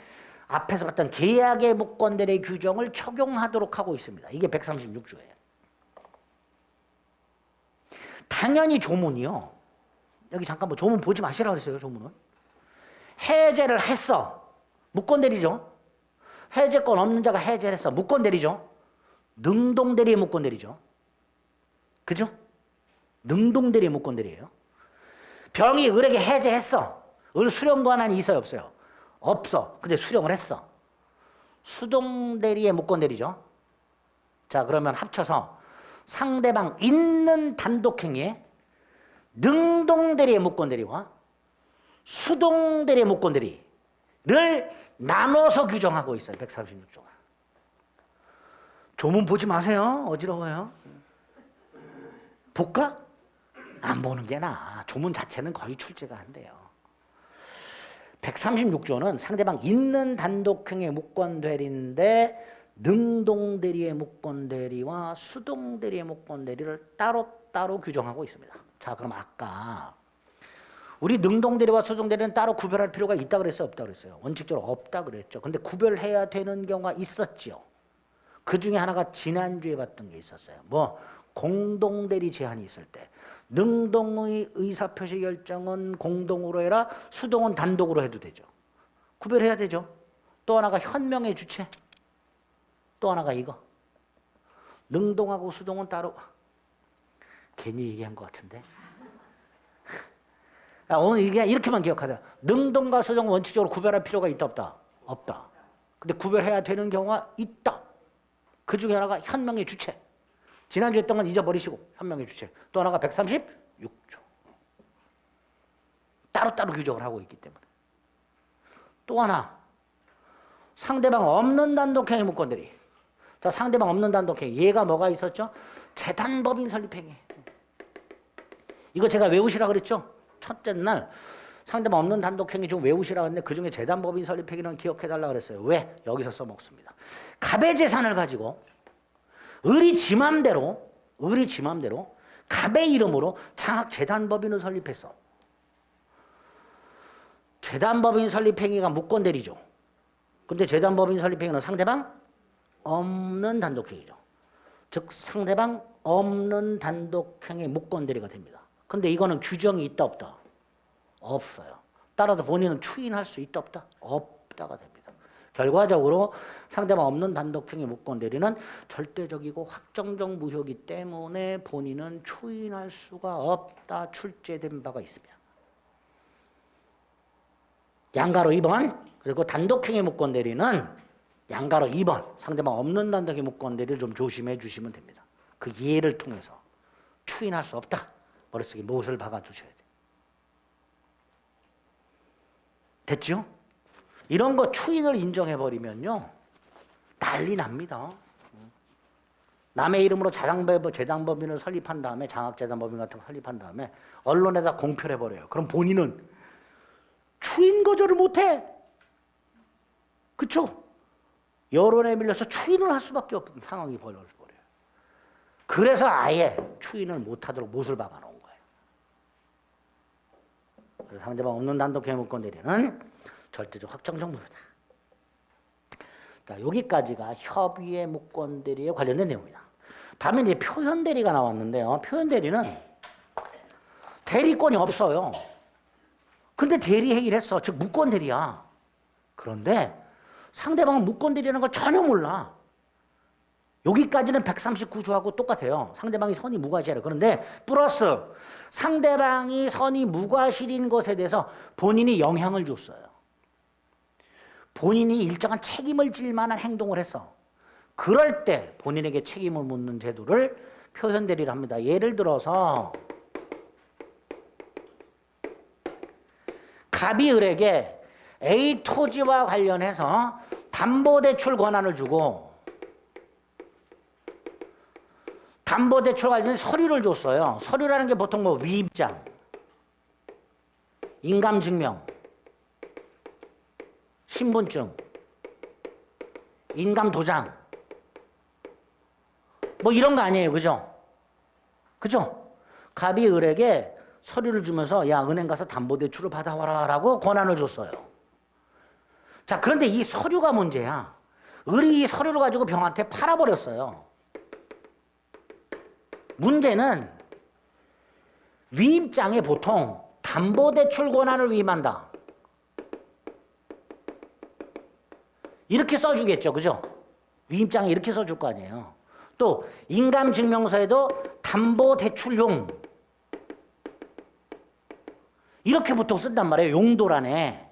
앞에서 봤던 계약의 무권대리 규정을 적용하도록 하고 있습니다. 이게 136조예요. 당연히 조문이요. 여기 잠깐 뭐 조문 보지 마시라고 그랬어요. 조문은. 해제를 했어. 무권대리죠. 해제권 없는 자가 해제를 했어. 무권대리죠. 능동대리의 무권대리죠. 그죠? 능동대리의 무권대리예요. 병이 을에게 해제했어. 을 수령 권한이 있어요, 없어요? 없어. 근데 수령을 했어. 수동대리의 무권대리죠. 자, 그러면 합쳐서 상대방 있는 단독행위에 능동대리의 무권대리와 수동대리의 무권대리를 나눠서 규정하고 있어요. 136조가. 조문 보지 마세요. 어지러워요. 볼까? 안 보는 게 나아. 조문 자체는 거의 출제가 안 돼요. 136조는 상대방 있는 단독행위 무권대리인데 능동대리의 무권대리와 수동대리의 무권대리를 따로따로 규정하고 있습니다. 자, 그럼 아까 우리 능동대리와 수동대리는 따로 구별할 필요가 있다 그랬어요? 없다 그랬어요? 원칙적으로 없다 그랬죠. 근데 구별해야 되는 경우가 있었죠. 그 중에 하나가 지난주에 봤던 게 있었어요. 뭐 공동대리 제한이 있을 때 능동의 의사표시 결정은 공동으로 해라, 수동은 단독으로 해도 되죠. 구별해야 되죠. 또 하나가 현명의 주체. 또 하나가 이거. 능동하고 수동은 따로. 괜히 얘기한 것 같은데. 오늘 이게 이렇게만 기억하자. 능동과 수동은 원칙적으로 구별할 필요가 있다 없다? 없다. 근데 구별해야 되는 경우가 있다. 그 중에 하나가 현명의 주체. 지난주에 했던 건 잊어버리시고 현명의 주체. 또 하나가 136조. 따로따로 규정을 하고 있기 때문에. 또 하나. 상대방 없는 단독행위 무권대리. 자, 상대방 없는 단독행위. 얘가 뭐가 있었죠? 재단법인 설립행위. 이거 제가 외우시라 그랬죠? 첫째 날 상대방 없는 단독행위 좀 외우시라 했는데 그중에 재단법인 설립행위는 기억해달라 그랬어요. 왜? 여기서 써먹습니다. 갑의 재산을 가지고 을이 지 맘대로 갑의 이름으로 장학 재단법인을 설립했어. 재단법인 설립행위가 무권대리죠. 근데 재단법인 설립행위는 상대방 없는 단독행위죠. 즉 상대방 없는 단독행위 무권대리가 됩니다. 근데 이거는 규정이 있다 없다? 없어요. 따라서 본인은 추인할 수 있다 없다? 없다가 됩니다. 결과적으로 상대방 없는 단독행위 무권대리는 절대적이고 확정적 무효이기 때문에 본인은 추인할 수가 없다 출제된 바가 있습니다. 양가로 2번. 그리고 단독행위 무권대리는 양가로 2번. 상대방 없는 단독행위 무권대리를 좀 조심해 주시면 됩니다. 그 예를 통해서 추인할 수 없다. 머릿속에 못을 박아두셔야 돼요. 됐죠? 이런 거 추인을 인정해버리면요. 난리 납니다. 남의 이름으로 재단법인을 설립한 다음에 장학재단법인 같은 거 설립한 다음에 언론에다 공표를 해버려요. 그럼 본인은 추인 거절을 못해. 그쵸? 여론에 밀려서 추인을 할 수밖에 없는 상황이 벌어져버려요. 그래서 아예 추인을 못하도록 못을 박아놓은 거예요. 그래서 상대방 없는 단독행위 무권대리는 절대적 확정적 무효다. 자, 여기까지가 협의의 무권대리에 관련된 내용입니다. 다음에 이제 표현대리가 나왔는데요. 표현대리는 대리권이 없어요. 근데 대리행위를 했어. 즉 무권대리야. 그런데 상대방은 무권대리라는 걸 전혀 몰라. 여기까지는 139조하고 똑같아요. 상대방이 선의 무과실이에요. 그런데 플러스 상대방이 선의 무과실인 것에 대해서 본인이 영향을 줬어요. 본인이 일정한 책임을 질 만한 행동을 했어. 그럴 때 본인에게 책임을 묻는 제도를 표현대리를 합니다. 예를 들어서 갑이 을에게 A 토지와 관련해서 담보대출 권한을 주고 담보대출 관련 서류를 줬어요. 서류라는 게 보통 뭐 위입장, 인감증명, 신분증, 인감도장 뭐 이런 거 아니에요. 그죠? 그죠? 갑이 을에게 서류를 주면서 야 은행 가서 담보대출을 받아와라 라고 권한을 줬어요. 자, 그런데 이 서류가 문제야. 을이 이 서류를 가지고 병한테 팔아버렸어요. 문제는 위임장에 보통 담보대출 권한을 위임한다. 이렇게 써주겠죠. 그죠? 위임장에 이렇게 써줄 거 아니에요. 또 인감증명서에도 담보대출용 이렇게 보통 쓴단 말이에요. 용도란에.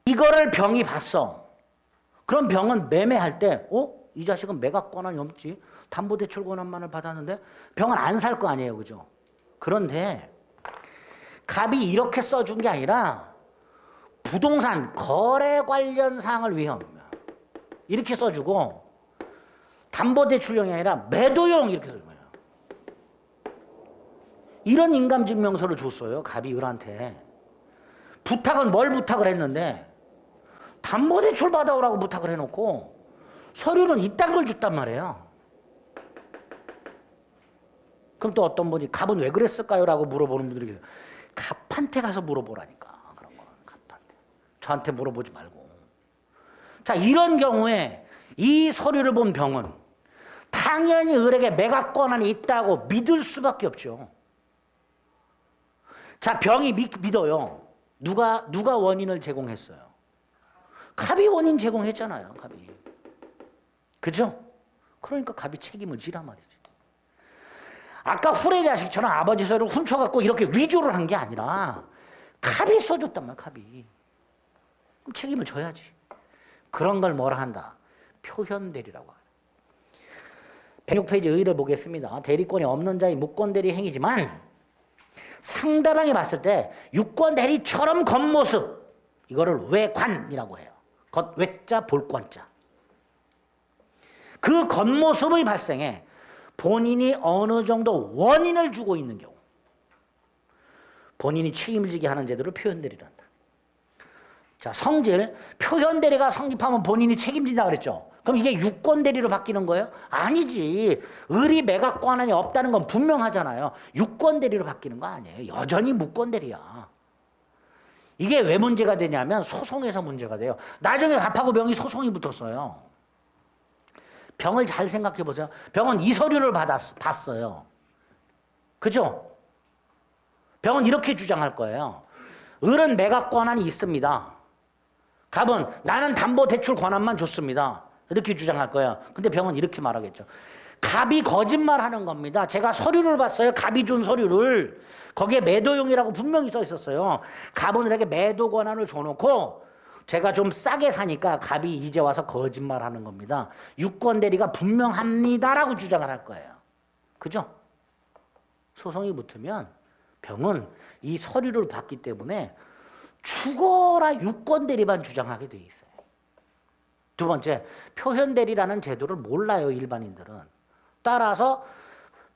이거를 병이 봤어. 그럼 병은 매매할 때 이 자식은 매각 권한이 없지. 담보대출 권한만을 받았는데 병은 안 살 거 아니에요. 그죠? 그런데 갑이 이렇게 써준 게 아니라 부동산 거래 관련 사항을 위험 이렇게 써주고 담보대출용이 아니라 매도용 이렇게 써준 거예요. 이런 인감증명서를 줬어요. 갑이 을한테. 부탁은 뭘 부탁을 했는데 담보대출 받아오라고 부탁을 해놓고 서류는 이딴 걸 줬단 말이에요. 그럼 또 어떤 분이 갑은 왜 그랬을까요? 라고 물어보는 분들이 계세요. 갑한테 가서 물어보라니까. 그런 거는 갑한테. 저한테 물어보지 말고. 자, 이런 경우에 이 서류를 본 병은 당연히 을에게 매각 권한이 있다고 믿을 수밖에 없죠. 자, 병이 믿어요. 누가 원인을 제공했어요? 갑이 원인 제공했잖아요. 갑이. 그죠? 그러니까 갑이 책임을 지란 말이지. 아까 후레자식처럼 아버지 서류를 훔쳐갖고 이렇게 위조를 한 게 아니라 갑이 써줬단 말이야. 갑이. 그럼 책임을 져야지. 그런 걸 뭐라 한다? 표현대리라고 해요. 106페이지 의의를 보겠습니다. 대리권이 없는 자의 무권대리 행위지만 상대방이 봤을 때 유권대리처럼 겉모습, 이거를 외관이라고 해요. 겉 외자 볼권자. 그 겉모습의 발생에 본인이 어느 정도 원인을 주고 있는 경우 본인이 책임을 지게 하는 제도를 표현대리란다. 자, 성질, 표현대리가 성립하면 본인이 책임진다 그랬죠. 그럼 이게 유권대리로 바뀌는 거예요? 아니지. 을이 매각 권한이 없다는 건 분명하잖아요. 유권대리로 바뀌는 거 아니에요. 여전히 무권대리야. 이게 왜 문제가 되냐면 소송에서 문제가 돼요. 나중에 갑하고 병이 소송이 붙었어요. 병을 잘 생각해 보세요. 병은 이 서류를 봤어요. 그죠? 병은 이렇게 주장할 거예요. 을은 매각 권한이 있습니다. 갑은 나는 담보대출 권한만 줬습니다. 이렇게 주장할 거예요. 근데 병은 이렇게 말하겠죠. 갑이 거짓말하는 겁니다. 제가 서류를 봤어요. 갑이 준 서류를. 거기에 매도용이라고 분명히 써 있었어요. 갑은 을에게 매도 권한을 줘놓고 제가 좀 싸게 사니까 갑이 이제 와서 거짓말하는 겁니다. 유권대리가 분명합니다라고 주장을 할 거예요. 그죠? 소송이 붙으면 병은 이 서류를 봤기 때문에 죽어라 유권대리만 주장하게 돼 있어요. 두 번째, 표현대리라는 제도를 몰라요, 일반인들은. 따라서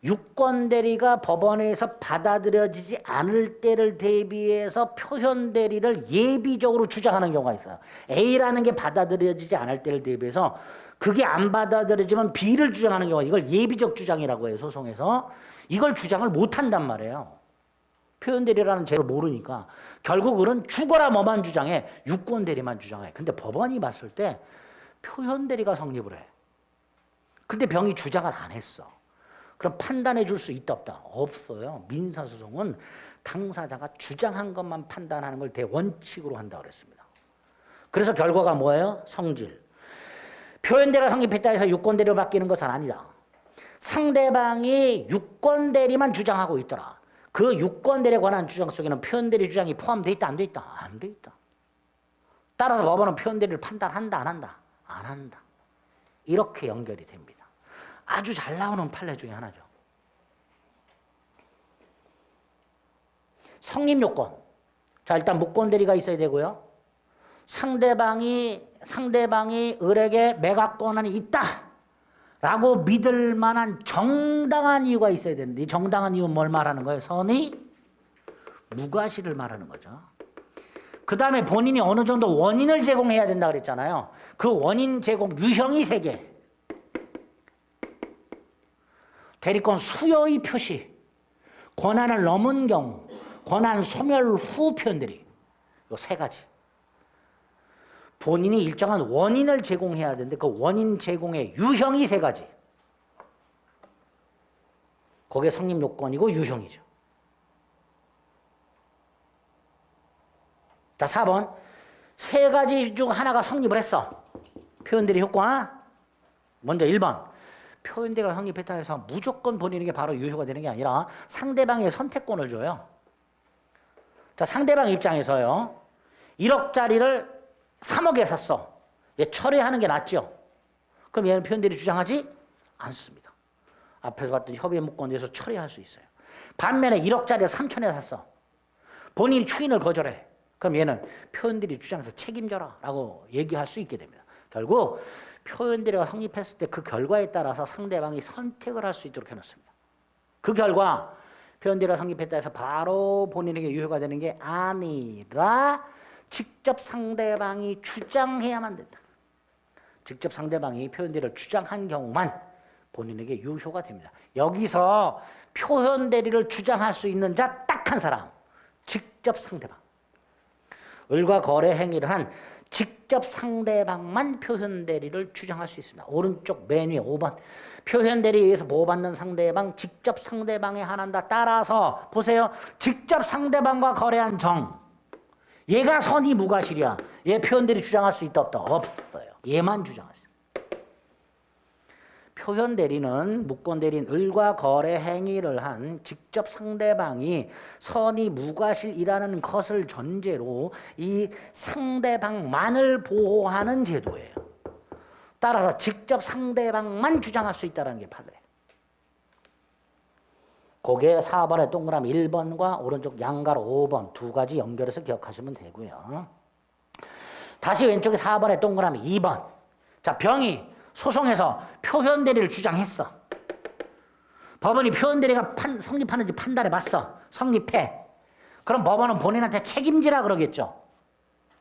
유권대리가 법원에서 받아들여지지 않을 때를 대비해서 표현대리를 예비적으로 주장하는 경우가 있어요. A라는 게 받아들여지지 않을 때를 대비해서 그게 안 받아들여지면 B를 주장하는 경우가, 이걸 예비적 주장이라고 해요, 소송에서. 이걸 주장을 못한단 말이에요. 표현대리라는 제도를 모르니까. 결국 을은 죽어라 뭐만 주장해, 유권대리만 주장해. 근데 법원이 봤을 때 표현대리가 성립을 해. 근데 병이 주장을 안 했어. 그럼 판단해 줄 수 있다 없다? 없어요. 민사소송은 당사자가 주장한 것만 판단하는 걸 대원칙으로 한다고 그랬습니다. 그래서 결과가 뭐예요? 성질. 표현대리가 성립했다 해서 유권대리로 바뀌는 것은 아니다. 상대방이 유권대리만 주장하고 있더라. 그 유권대리에 관한 주장 속에는 표현대리 주장이 포함되어 있다 안 돼 있다? 안 돼 있다. 따라서 법원은 표현대리를 판단한다 안 한다? 안 한다. 이렇게 연결이 됩니다. 아주 잘 나오는 판례 중에 하나죠. 성립요건. 자, 일단 무권대리가 있어야 되고요. 상대방이 을에게 매각 권한이 있다라고 믿을 만한 정당한 이유가 있어야 되는데, 이 정당한 이유는 뭘 말하는 거예요? 선의 무과실을 말하는 거죠. 그 다음에 본인이 어느 정도 원인을 제공해야 된다 그랬잖아요. 그 원인 제공 유형이 3개. 대리권 수여의 표시, 권한을 넘은 경우, 권한 소멸 후 표현대리. 이 3가지. 본인이 일정한 원인을 제공해야 되는데 그 원인 제공의 유형이 3가지. 그게 성립 요건이고 유형이죠. 자, 4번. 3가지 중 하나가 성립을 했어. 표현대리 효과. 먼저 1번. 표현대리가 성립했다 해서 무조건 본인에게 바로 유효가 되는 게 아니라 상대방의 선택권을 줘요. 자, 상대방 입장에서요. 1억짜리를 3억에 샀어. 얘 철회하는 게 낫죠. 그럼 얘는 표현대리 주장하지 않습니다. 앞에서 봤던 협의 무권에서 철회할 수 있어요. 반면에 1억짜리를 3천에 샀어. 본인이 추인을 거절해. 그럼 얘는 표현대리 주장해서 책임져라 라고 얘기할 수 있게 됩니다. 결국 표현대리가 성립했을 때 그 결과에 따라서 상대방이 선택을 할 수 있도록 해놓습니다. 그 결과 표현대리가 성립했다 해서 바로 본인에게 유효가 되는 게 아니라 직접 상대방이 주장해야만 된다. 직접 상대방이 표현대리를 주장한 경우만 본인에게 유효가 됩니다. 여기서 표현대리를 주장할 수 있는 자 딱 한 사람. 직접 상대방. 을과 거래 행위를 한 직접 상대방만 표현대리를 주장할 수 있습니다. 오른쪽 맨 위에 5번. 표현대리에 의해서 보호받는 상대방, 직접 상대방에 한한다. 따라서 보세요. 직접 상대방과 거래한 정. 얘가 선의 무과실이야. 얘 표현대리 주장할 수 있다 없다? 없어요. 얘만 주장할 수 있어요. 표현대리는 무권대리인 을과 거래 행위를 한 직접 상대방이 선의 무과실이라는 것을 전제로 이 상대방만을 보호하는 제도예요. 따라서 직접 상대방만 주장할 수 있다는 게 판례예요. 그게 4번의 동그라미 1번과 오른쪽 양가로 5번 두 가지 연결해서 기억하시면 되고요. 다시 왼쪽에 4번의 동그라미 2번. 자, 병이 소송에서 표현대리를 주장했어. 법원이 표현대리가 성립하는지 판단해봤어. 성립해. 그럼 법원은 본인한테 책임지라 그러겠죠.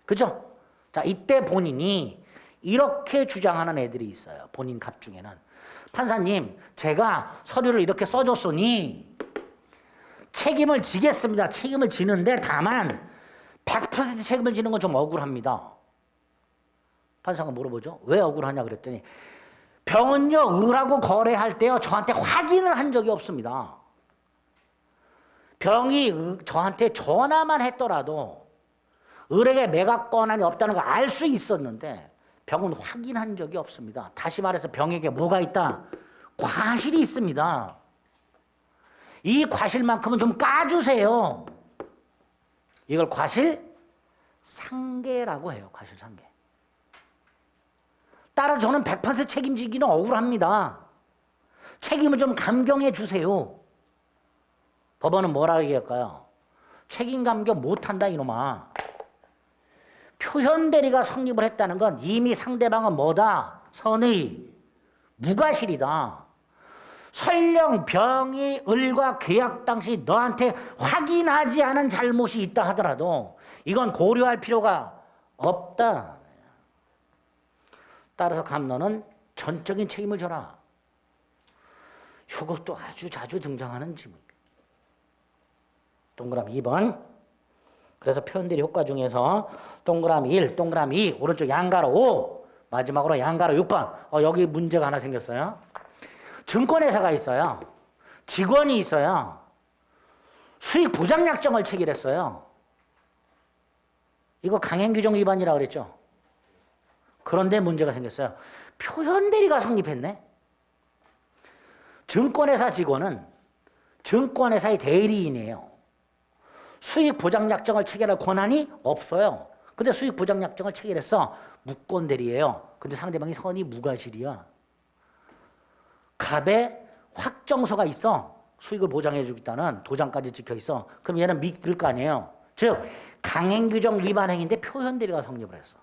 그죠? 자, 이때 본인이 이렇게 주장하는 애들이 있어요. 본인 갑 중에는. 판사님, 제가 서류를 이렇게 써줬으니 책임을 지겠습니다. 책임을 지는데 다만 100% 책임을 지는 건 좀 억울합니다. 판사가 물어보죠. 왜 억울하냐 그랬더니 병은요 을하고 거래할 때요 저한테 확인을 한 적이 없습니다. 병이 저한테 전화만 했더라도 을에게 매각 권한이 없다는 걸 알 수 있었는데 병은 확인한 적이 없습니다. 다시 말해서 병에게 뭐가 있다? 과실이 있습니다. 이 과실만큼은 좀 까주세요. 이걸 과실 상계라고 해요. 과실 상계. 따라서 저는 100% 책임지기는 억울합니다. 책임을 좀 감경해 주세요. 법원은 뭐라고 얘기할까요? 책임 감경 못한다 이놈아. 표현대리가 성립을 했다는 건 이미 상대방은 뭐다? 선의 무과실이다. 설령 병이 을과 계약 당시 너한테 확인하지 않은 잘못이 있다 하더라도 이건 고려할 필요가 없다. 따라서 감론은 전적인 책임을 져라. 이것도 아주 자주 등장하는 지문. 동그라미 2번. 그래서 표현대리 효과 중에서 동그라미 1, 동그라미 2, 오른쪽 양가로 5, 마지막으로 양가로 6번. 여기 문제가 하나 생겼어요. 증권회사가 있어요. 직원이 있어요. 수익 보장 약정을 체결했어요. 이거 강행규정 위반이라고 그랬죠. 그런데 문제가 생겼어요. 표현대리가 성립했네. 증권회사 직원은 증권회사의 대리인이에요. 수익보장약정을 체결할 권한이 없어요. 근데 수익보장약정을 체결했어. 무권대리예요. 근데 상대방이 선의 무과실이야. 갑에 확정서가 있어. 수익을 보장해 주겠다는 도장까지 찍혀 있어. 그럼 얘는 믿을 거 아니에요. 즉 강행규정 위반 행위인데 표현대리가 성립을 했어.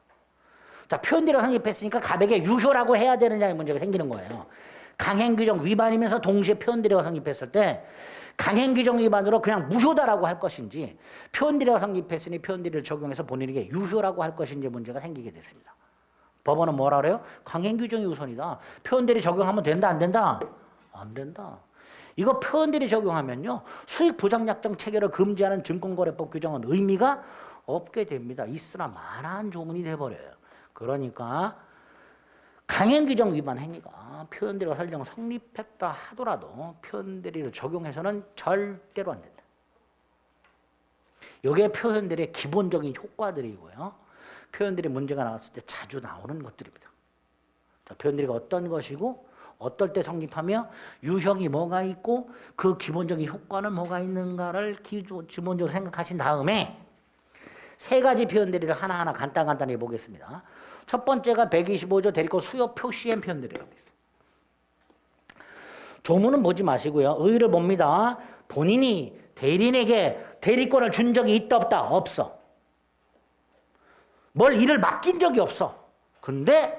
자, 표현대리가 성립했으니까 갑에게 유효라고 해야 되느냐의 문제가 생기는 거예요. 강행규정 위반이면서 동시에 표현대리가 성립했을 때 강행규정 위반으로 그냥 무효다라고 할 것인지 표현대리가 성립했으니 표현대리를 적용해서 본인에게 유효라고 할 것인지 문제가 생기게 됐습니다. 법원은 뭐라 그래요? 강행규정이 우선이다. 표현대리 적용하면 된다 안 된다? 안 된다. 이거 표현대리 적용하면요 수익보장약정 체결을 금지하는 증권거래법 규정은 의미가 없게 됩니다. 있으나 마나한 조문이 돼버려요. 그러니까 강행규정 위반 행위가 표현대리가 설령 성립했다 하더라도 표현대리를 적용해서는 절대로 안 된다. 이게 표현대리의 기본적인 효과들이고요. 표현대리 문제가 나왔을 때 자주 나오는 것들입니다. 자, 표현대리가 어떤 것이고 어떨 때 성립하며 유형이 뭐가 있고 그 기본적인 효과는 뭐가 있는가를 기본적으로 생각하신 다음에 세 가지 표현대리를 하나하나 간단히 보겠습니다. 첫 번째가 125조 대리권 수요 표시행 표현대리랍니다. 조문은 보지 마시고요. 의의를 봅니다. 본인이 대리인에게 대리권을 준 적이 있다 없다? 없어. 뭘 일을 맡긴 적이 없어. 근데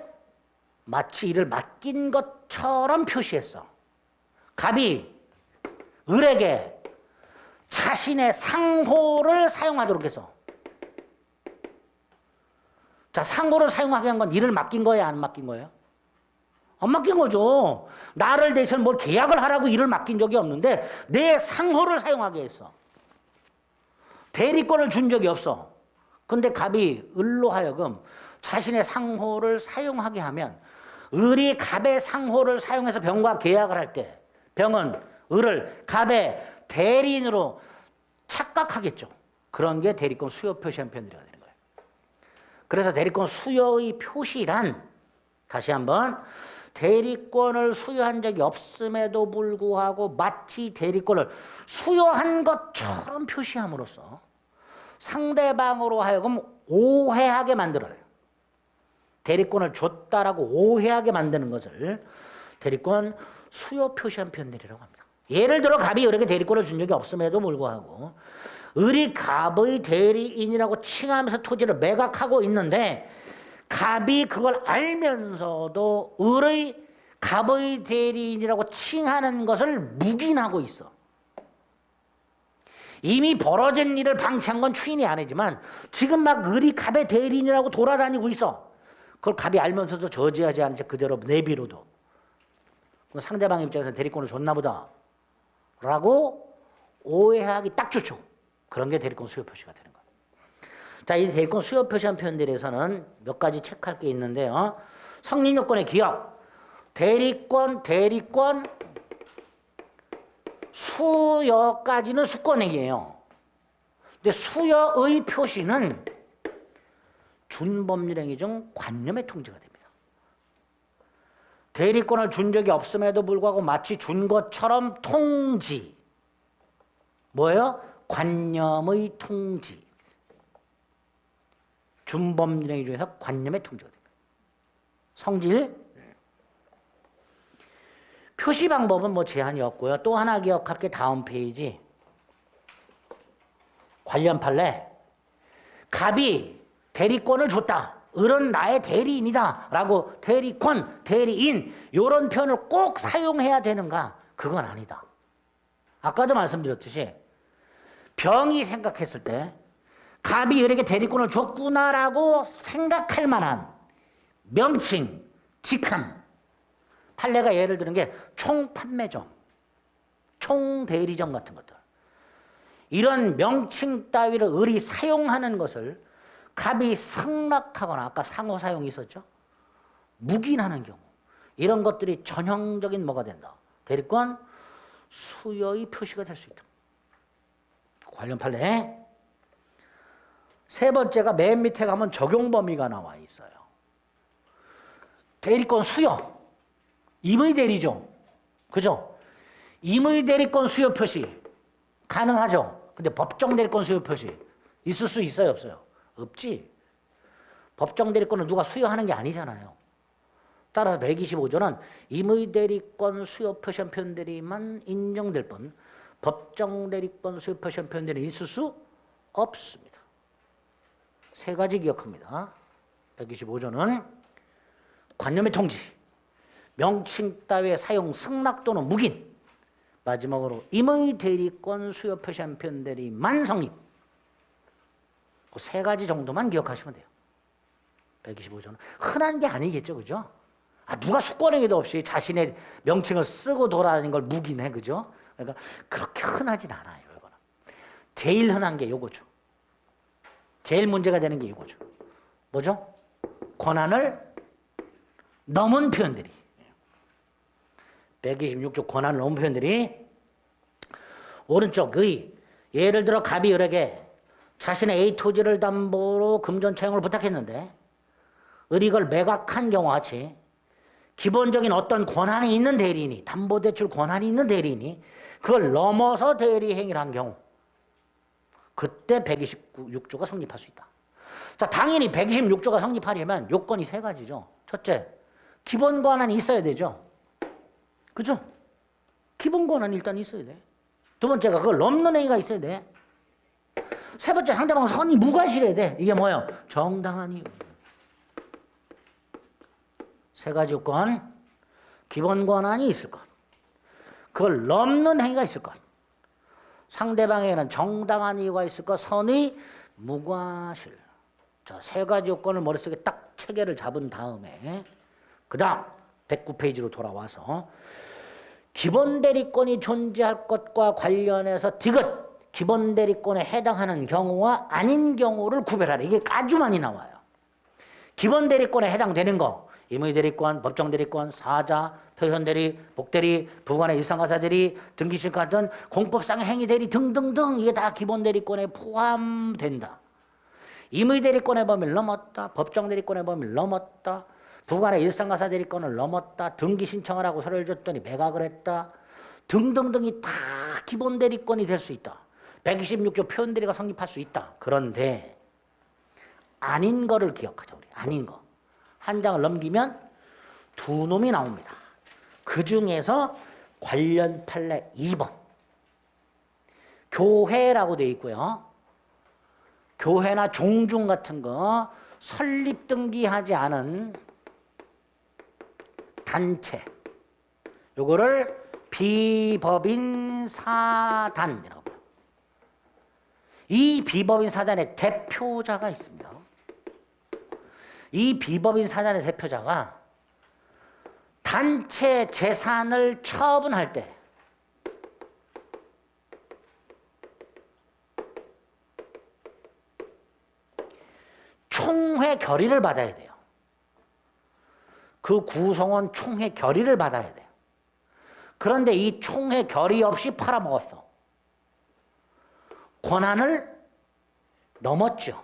마치 일을 맡긴 것처럼 표시했어. 갑이 을에게 자신의 상호를 사용하도록 해서. 자, 상호를 사용하게 한 건 일을 맡긴 거예요, 안 맡긴 거예요? 안 맡긴 거죠. 나를 대신 뭘 계약을 하라고 일을 맡긴 적이 없는데 내 상호를 사용하게 했어. 대리권을 준 적이 없어. 근데 갑이 을로 하여금 자신의 상호를 사용하게 하면 을이 갑의 상호를 사용해서 병과 계약을 할 때 병은 을을 갑의 대리인으로 착각하겠죠. 그런 게 대리권 수요 표시한 편들이가 되는 거예요. 그래서 대리권 수요의 표시란 다시 한번 대리권을 수여한 적이 없음에도 불구하고 마치 대리권을 수여한 것처럼 표시함으로써 상대방으로 하여금 오해하게 만들어요. 대리권을 줬다라고 오해하게 만드는 것을 대리권 수요 표시한 편들이라고 합니다. 예를 들어 갑이 을에게 대리권을 준 적이 없음에도 불구하고 을이 갑의 대리인이라고 칭하면서 토지를 매각하고 있는데 갑이 그걸 알면서도 을의 갑의 대리인이라고 칭하는 것을 묵인하고 있어. 이미 벌어진 일을 방치한 건 추인이 아니지만 지금 막 을이 갑의 대리인이라고 돌아다니고 있어. 그걸 갑이 알면서도 저지하지 않은 채 그대로 내비로도 상대방 입장에서 대리권을 줬나 보다 라고 오해하기 딱 좋죠. 그런 게 대리권 수요 표시가 되는 거예요. 자, 이 대리권 수요 표시한 표현들에서는 몇 가지 체크할 게 있는데요. 성립 요건의 기억, 대리권 수여까지는 수권행위예요. 근데 수여의 표시는 준법률행위 중 관념의 통지가 됩니다. 대리권을 준 적이 없음에도 불구하고 마치 준 것처럼 통지. 뭐예요? 관념의 통지. 준법률행위 중에서 관념의 통지가 됩니다. 성질. 표시 방법은 뭐 제한이 없고요. 또 하나 기억할 게 다음 페이지. 관련 판례. 갑이 대리권을 줬다. 을은 나의 대리인이다. 라고 대리권, 대리인 이런 표현을 꼭 사용해야 되는가? 그건 아니다. 아까도 말씀드렸듯이 병이 생각했을 때 갑이 을에게 대리권을 줬구나라고 생각할 만한 명칭, 직함, 판례가 예를 드는 게 총판매점, 총대리점 같은 것들. 이런 명칭 따위를 을이 사용하는 것을 갑이 승낙하거나 아까 상호 사용이 있었죠. 묵인하는 경우. 이런 것들이 전형적인 뭐가 된다. 대리권 수여의 표시가 될 수 있다. 관련 판례. 세 번째가 맨 밑에 가면 적용 범위가 나와 있어요. 대리권 수여. 임의 대리죠. 그죠? 임의 대리권 수여 표시 가능하죠. 근데 법정 대리권 수여 표시 있을 수 있어요, 없어요? 없지. 법정 대리권을 누가 수여하는 게 아니잖아요. 따라서 125조는 임의 대리권 수여 표시한 표현들이만 인정될 뿐 법정 대리권 수여 표시한 표현들은 있을 수 없습니다. 세 가지 기억합니다. 125조는 관념의 통지, 명칭 따위의 사용 승낙 또는 묵인, 마지막으로 임의 대리권 수여 표시한 표현들이만 성립. 그 세 가지 정도만 기억하시면 돼요. 125조는 흔한 게 아니겠죠, 그죠? 누가 숙권행위도 없이 자신의 명칭을 쓰고 돌아다니는 걸 묵인해, 그죠? 그러니까 그렇게 흔하진 않아요, 이거는. 제일 흔한 게 요거죠. 제일 문제가 되는 게 이거죠. 뭐죠? 권한을 넘은 표현들이. 126조 권한을 넘은 표현들이 오른쪽 의, 예를 들어 갑이 을에게 자신의 A 토지를 담보로 금전 차용을 부탁했는데 을이 이걸 매각한 경우와 같이 기본적인 어떤 권한이 있는 대리인이, 담보대출 권한이 있는 대리인이 그걸 넘어서 대리행위를 한 경우, 그때 126조가 성립할 수 있다. 자, 당연히 126조가 성립하려면 요건이 세 가지죠. 첫째, 기본 권한이 있어야 되죠. 그죠? 기본 권한이 일단 있어야 돼. 두 번째가 그걸 넘는 행위가 있어야 돼. 세 번째, 상대방 선이 무과실해야 돼. 이게 뭐예요? 정당한 이유. 세 가지 요건, 기본 권한이 있을 것, 그걸 넘는 행위가 있을 것, 상대방에게는 정당한 이유가 있을까? 선의 무과실. 자, 세 가지 요건을 머릿속에 딱 체계를 잡은 다음에 그 다음 109페이지로 돌아와서 기본 대리권이 존재할 것과 관련해서 디귿 기본 대리권에 해당하는 경우와 아닌 경우를 구별하라. 이게 아주 많이 나와요. 기본 대리권에 해당되는 거 임의 대리권, 법정 대리권, 사자, 표현 대리, 복대리, 부관의 일상가사 대리, 등기실과 등 공법상의 행위 대리 등등등 이게 다 기본 대리권에 포함된다. 임의 대리권의 범위를 넘었다. 법정 대리권의 범위를 넘었다. 부관의 일상가사 대리권을 넘었다. 등기 신청을 하고 서류를 줬더니 매각을 했다. 등등등이 다 기본 대리권이 될 수 있다. 126조 표현 대리가 성립할 수 있다. 그런데 아닌 거를 기억하자. 우리 아닌 거. 한 장을 넘기면 두 놈이 나옵니다. 그 중에서 관련 판례 2번. 교회라고 되어 있고요. 교회나 종중 같은 거 설립 등기하지 않은 단체. 요거를 비법인 사단이라고 해요. 이 비법인 사단의 대표자가 있습니다. 이 비법인 사단의 대표자가 단체 재산을 처분할 때 총회 결의를 받아야 돼요. 그 구성원 총회 결의를 받아야 돼요. 그런데 이 총회 결의 없이 팔아먹었어. 권한을 넘었죠.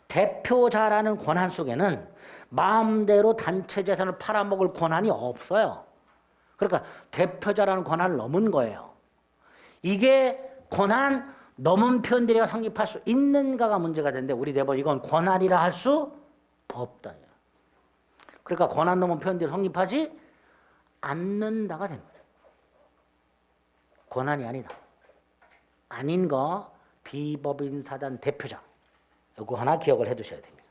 대표자라는 권한 속에는 마음대로 단체 재산을 팔아먹을 권한이 없어요. 그러니까 대표자라는 권한을 넘은 거예요. 이게 권한 넘은 표현들이 성립할 수 있는가가 문제가 되는데 우리 대법 이건 권한이라 할 수 없다. 그러니까 권한 넘은 표현들이 성립하지 않는다가 됩니다. 권한이 아니다. 아닌 거 비법인 사단 대표자. 이거 하나 기억을 해 두셔야 됩니다.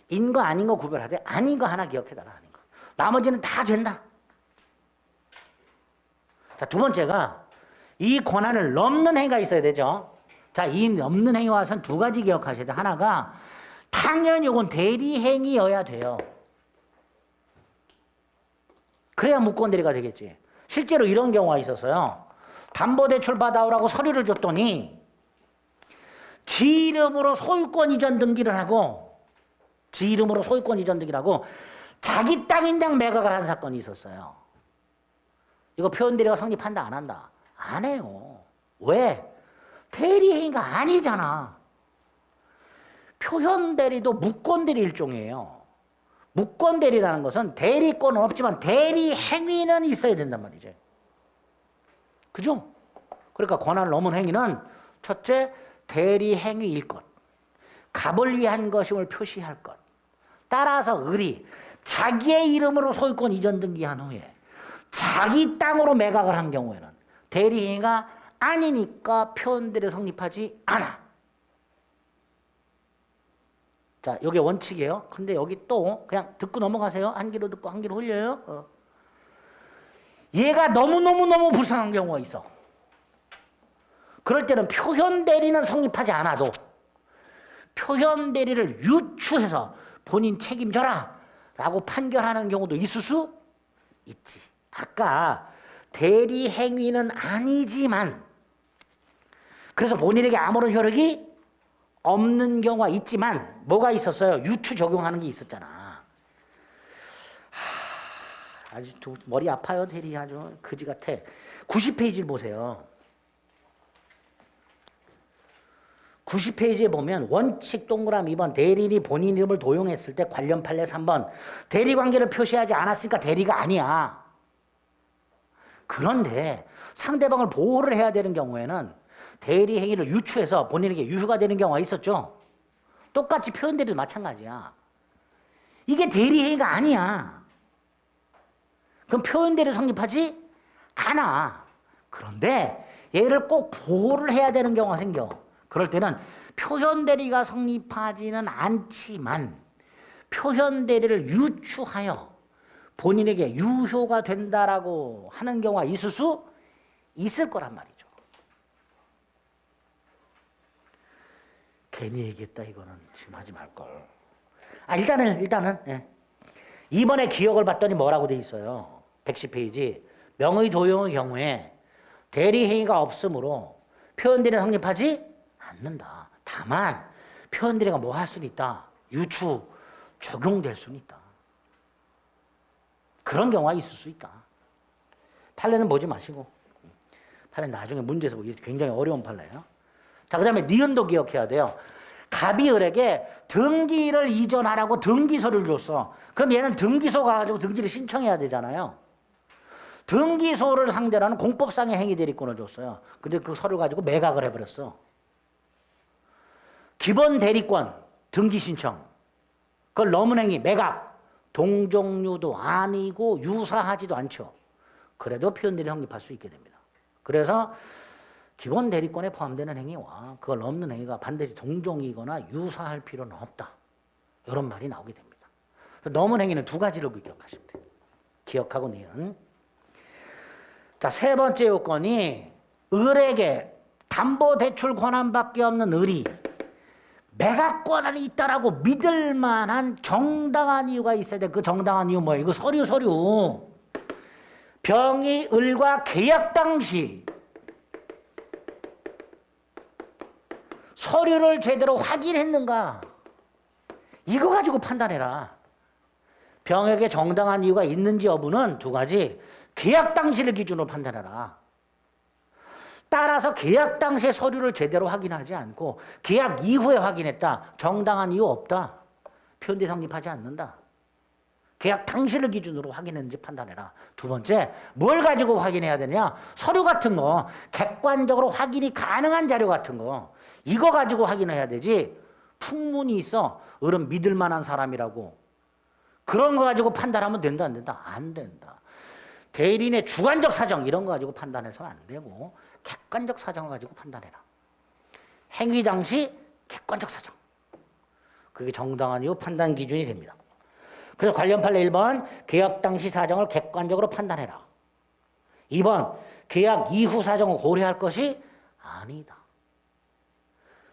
인 거 아닌 거 구별하되 아닌 거 하나 기억해달라. 아닌 거. 나머지는 다 된다. 자, 두 번째가 이 권한을 넘는 행위가 있어야 되죠. 자, 이 넘는 행위와 선 두 가지 기억하셔야 돼요. 하나가 당연히 이건 대리행위여야 돼요. 그래야 무권대리가 되겠지. 실제로 이런 경우가 있었어요. 담보대출 받아오라고 서류를 줬더니 지 이름으로 소유권 이전 등기를 하고 지 이름으로 소유권 이전 등기를 하고 자기 땅인 양 매각을 한 사건이 있었어요. 이거 표현대리가 성립한다 안 한다? 안 해요. 왜? 대리행위가 아니잖아. 표현대리도 무권대리 일종이에요. 무권대리라는 것은 대리권은 없지만 대리행위는 있어야 된단 말이죠. 그죠? 그러니까 권한을 넘은 행위는 첫째 대리행위일 것, 갑을 위한 것임을 표시할 것. 따라서 을이 자기의 이름으로 소유권 이전 등기한 후에 자기 땅으로 매각을 한 경우에는 대리행위가 아니니까 표현대리 성립하지 않아. 자, 이게 원칙이에요. 근데 여기 또 그냥 듣고 넘어가세요. 한 귀로 듣고 한 귀로 흘려요. 얘가 너무너무 불쌍한 경우가 있어. 그럴 때는 표현대리는 성립하지 않아도 표현대리를 유추해서 본인 책임져라 라고 판결하는 경우도 있을 수 있지. 아까 대리행위는 아니지만 그래서 본인에게 아무런 효력이 없는 경우가 있지만 뭐가 있었어요? 유추 적용하는 게 있었잖아. 아주 머리 아파요. 대리 아주 그지 같아. 90페이지를 보세요. 90페이지에 보면 원칙 동그라미 2번 대리인이 본인 이름을 도용했을 때 관련 판례 3번 대리관계를 표시하지 않았으니까 대리가 아니야. 그런데 상대방을 보호를 해야 되는 경우에는 대리 행위를 유추해서 본인에게 유효가 되는 경우가 있었죠. 똑같이 표현대리도 마찬가지야. 이게 대리 행위가 아니야. 그럼 표현대리 성립하지 않아. 그런데 얘를 꼭 보호를 해야 되는 경우가 생겨. 그럴 때는 표현대리가 성립하지는 않지만 표현대리를 유추하여 본인에게 유효가 된다라고 하는 경우가 있을 수 있을 거란 말이죠. 괜히 얘기했다 이거는 지금 하지 말걸. 일단은 예. 이번에 기억을 봤더니 뭐라고 돼 있어요. 110페이지. 명의 도용의 경우에 대리행위가 없으므로 표현대리는 성립하지 않는다. 다만 표현대리가 뭐 할 수는 있다. 유추 적용될 수는 있다. 그런 경우가 있을 수 있다. 판례는 보지 마시고. 판례 나중에 문제에서 보기 굉장히 어려운 판례예요. 자, 그 다음에 니은도 기억해야 돼요. 갑이 을에게 등기를 이전하라고 등기서를 줬어. 그럼 얘는 등기소 가가지고 등기를 신청해야 되잖아요. 등기소를 상대로 하는 공법상의 행위 대리권을 줬어요. 근데 그 서류 가지고 매각을 해버렸어. 기본 대리권, 등기 신청. 그걸 넘은 행위, 매각. 동종류도 아니고 유사하지도 않죠. 그래도 표현대리 성립할 수 있게 됩니다. 그래서 기본 대리권에 포함되는 행위와 그걸 넘는 행위가 반드시 동종이거나 유사할 필요는 없다. 이런 말이 나오게 됩니다. 넘은 행위는 두 가지를 기억하시면 돼요. 기억하고 니은. 자, 세 번째 요건이 을에게 담보대출 권한밖에 없는 을이 매각 권한이 있다라고 믿을 만한 정당한 이유가 있어야 돼. 그 정당한 이유 뭐예요? 이거 서류. 병이 을과 계약 당시 서류를 제대로 확인했는가? 이거 가지고 판단해라. 병에게 정당한 이유가 있는지 여부는 두 가지. 계약 당시를 기준으로 판단해라. 따라서 계약 당시에 서류를 제대로 확인하지 않고 계약 이후에 확인했다. 정당한 이유 없다. 표현대 성립하지 않는다. 계약 당시를 기준으로 확인했는지 판단해라. 두 번째, 뭘 가지고 확인해야 되냐? 서류 같은 거, 객관적으로 확인이 가능한 자료 같은 거, 이거 가지고 확인해야 되지. 풍문이 있어. 을은 믿을 만한 사람이라고. 그런 거 가지고 판단하면 된다, 안 된다? 안 된다. 대리인의 주관적 사정 이런 거 가지고 판단해서는 안 되고 객관적 사정을 가지고 판단해라. 행위 당시 객관적 사정. 그게 정당한 이유 판단 기준이 됩니다. 그래서 관련 판례 1번 계약 당시 사정을 객관적으로 판단해라. 2번 계약 이후 사정을 고려할 것이 아니다.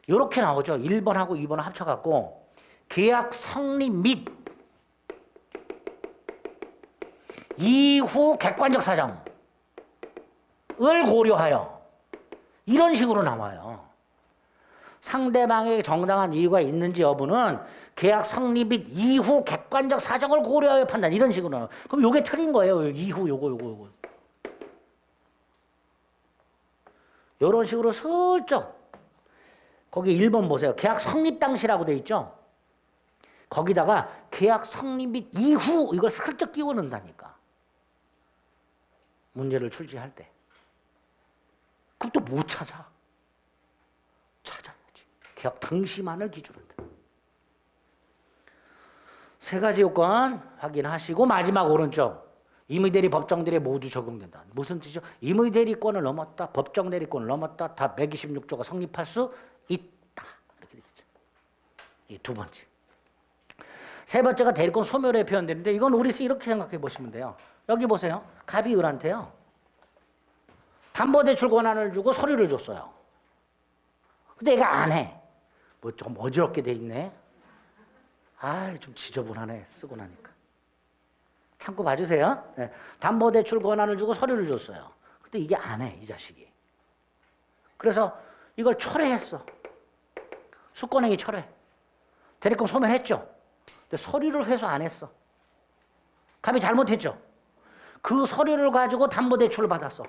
이렇게 나오죠. 1번하고 2번을 합쳐갖고 계약 성립 및 이후 객관적 사정을 고려하여 이런 식으로 나와요. 상대방의 정당한 이유가 있는지 여부는 계약 성립 및 이후 객관적 사정을 고려하여 판단 이런 식으로 나와요. 그럼 요게 틀린 거예요. 이후 요거 이런 식으로 슬쩍 거기 1번 보세요. 계약 성립 당시라고 돼 있죠. 거기다가 계약 성립 및 이후 이걸 슬쩍 끼워 넣는다니까. 문제를 출제할 때. 그럼 또 못 찾아. 찾아야지. 계약 당시만을 기준으로. 세 가지 요건 확인하시고 마지막 오른쪽. 임의대리 법정대리 모두 적용된다. 무슨 뜻이죠? 임의대리권을 넘었다. 법정대리권을 넘었다. 다 126조가 성립할 수 있다. 이렇게 되겠죠. 이 두 번째. 세 번째가 대리권 소멸에 표현되는데 이건 우리 이렇게 생각해 보시면 돼요. 여기 보세요. 갑이 을한테요. 담보대출 권한을 주고 서류를 줬어요. 근데 얘가 안 해. 뭐 좀 어지럽게 돼 있네. 좀 지저분하네. 쓰고 나니까. 참고 봐주세요. 네. 담보대출 권한을 주고 서류를 줬어요. 근데 이게 안 해. 이 자식이. 그래서 이걸 철회했어. 수권행위 철회. 대리권 소멸했죠. 근데 서류를 회수 안 했어. 갑이 잘못했죠. 그 서류를 가지고 담보대출을 받았어.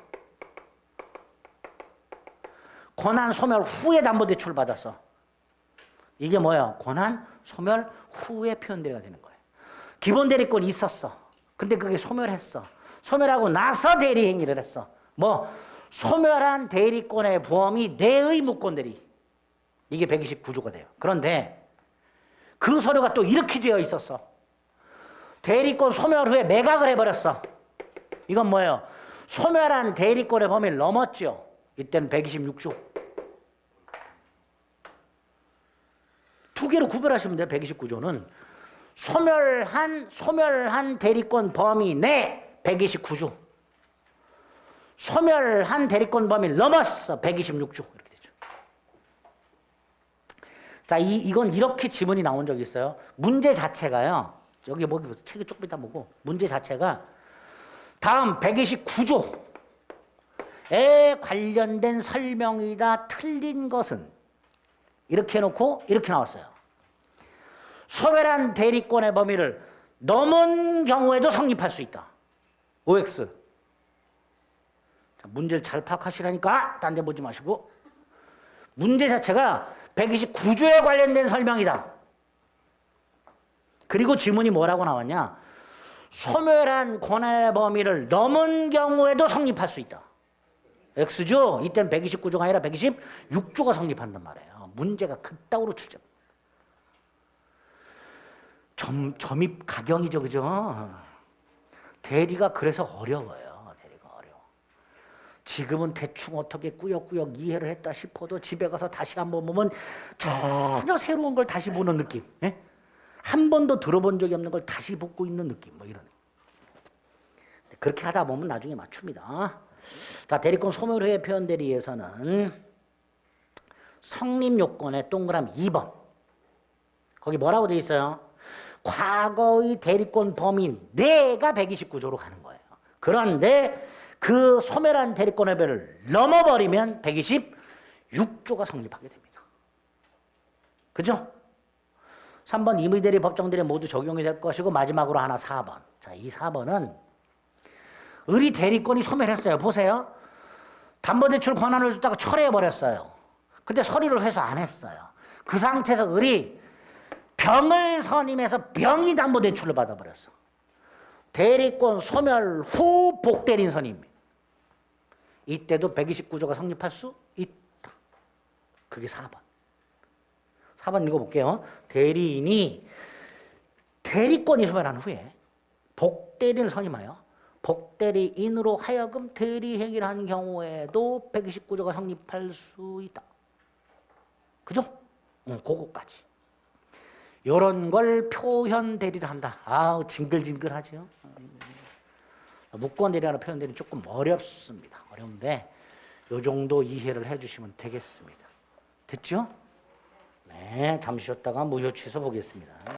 권한 소멸 후에 담보대출을 받았어. 이게 뭐야? 권한 소멸 후에 표현대리가 되는 거예요. 기본 대리권이 있었어. 근데 그게 소멸했어. 소멸하고 나서 대리행위를 했어. 소멸한 대리권의 부험이 내의 무권대리. 이게 129조가 돼요. 그런데 그 서류가 또 이렇게 되어 있었어. 대리권 소멸 후에 매각을 해버렸어. 이건 뭐예요? 소멸한 대리권의 범위를 넘었죠. 이때는 126조. 두 개로 구별하시면 돼요. 129조는 소멸한 대리권 범위 내 129조. 소멸한 대리권 범위를 넘었어. 126조. 이렇게 되죠. 자, 이건 이렇게 지문이 나온 적이 있어요. 문제 자체가요. 여기 보기 책에 조금 이따 보고 문제 자체가 다음 129조에 관련된 설명이다. 틀린 것은 이렇게 해놓고 이렇게 나왔어요. 소멸한 대리권의 범위를 넘은 경우에도 성립할 수 있다. OX. 문제를 잘 파악하시라니까 딴 데 보지 마시고 문제 자체가 129조에 관련된 설명이다. 그리고 지문이 뭐라고 나왔냐? 소멸한 권한의 범위를 넘은 경우에도 성립할 수 있다. X죠? 이때는 129조가 아니라 126조가 성립한단 말이에요. 문제가 그따구로 출제. 점입 가경이죠, 그죠? 대리가 그래서 어려워요. 대리가 어려워. 지금은 대충 어떻게 꾸역꾸역 이해를 했다 싶어도 집에 가서 다시 한번 보면 전혀 새로운 걸 다시 보는 느낌. 예? 한 번도 들어본 적이 없는 걸 다시 보고 있는 느낌. 뭐 이런. 그렇게 하다 보면 나중에 맞춥니다. 자, 대리권 소멸 후에 표현 대리에서는 성립 요건의 동그라미 2번. 거기 뭐라고 돼 있어요? 과거의 대리권 범위인 내가 129조로 가는 거예요. 그런데 그 소멸한 대리권의 배를 넘어버리면 126조가 성립하게 됩니다. 그죠? 3번 임의대리 법정대리 모두 적용이 될 것이고 마지막으로 하나 4번. 자, 이 4번은 의리 대리권이 소멸했어요. 보세요. 담보대출 권한을 줬다가 철회해버렸어요. 근데 서류를 회수 안 했어요. 그 상태에서 의리 병을 선임해서 병이 담보대출을 받아버렸어. 대리권 소멸 후 복대리인 선임. 이때도 129조가 성립할 수 있다. 그게 4번. 4번 읽어볼게요. 대리인이 대리권이 소멸한 후에 복대리인을 선임하여 복대리인으로 하여금 대리행위를 한 경우에도 129조가 성립할 수 있다. 그죠? 그거까지. 이런 걸 표현 대리를 한다. 아우 징글징글하죠. 무권 대리하는 표현 대리는 조금 어렵습니다. 어려운데 이 정도 이해를 해주시면 되겠습니다. 됐죠? 네, 잠시 쉬었다가 무효 취소 보겠습니다.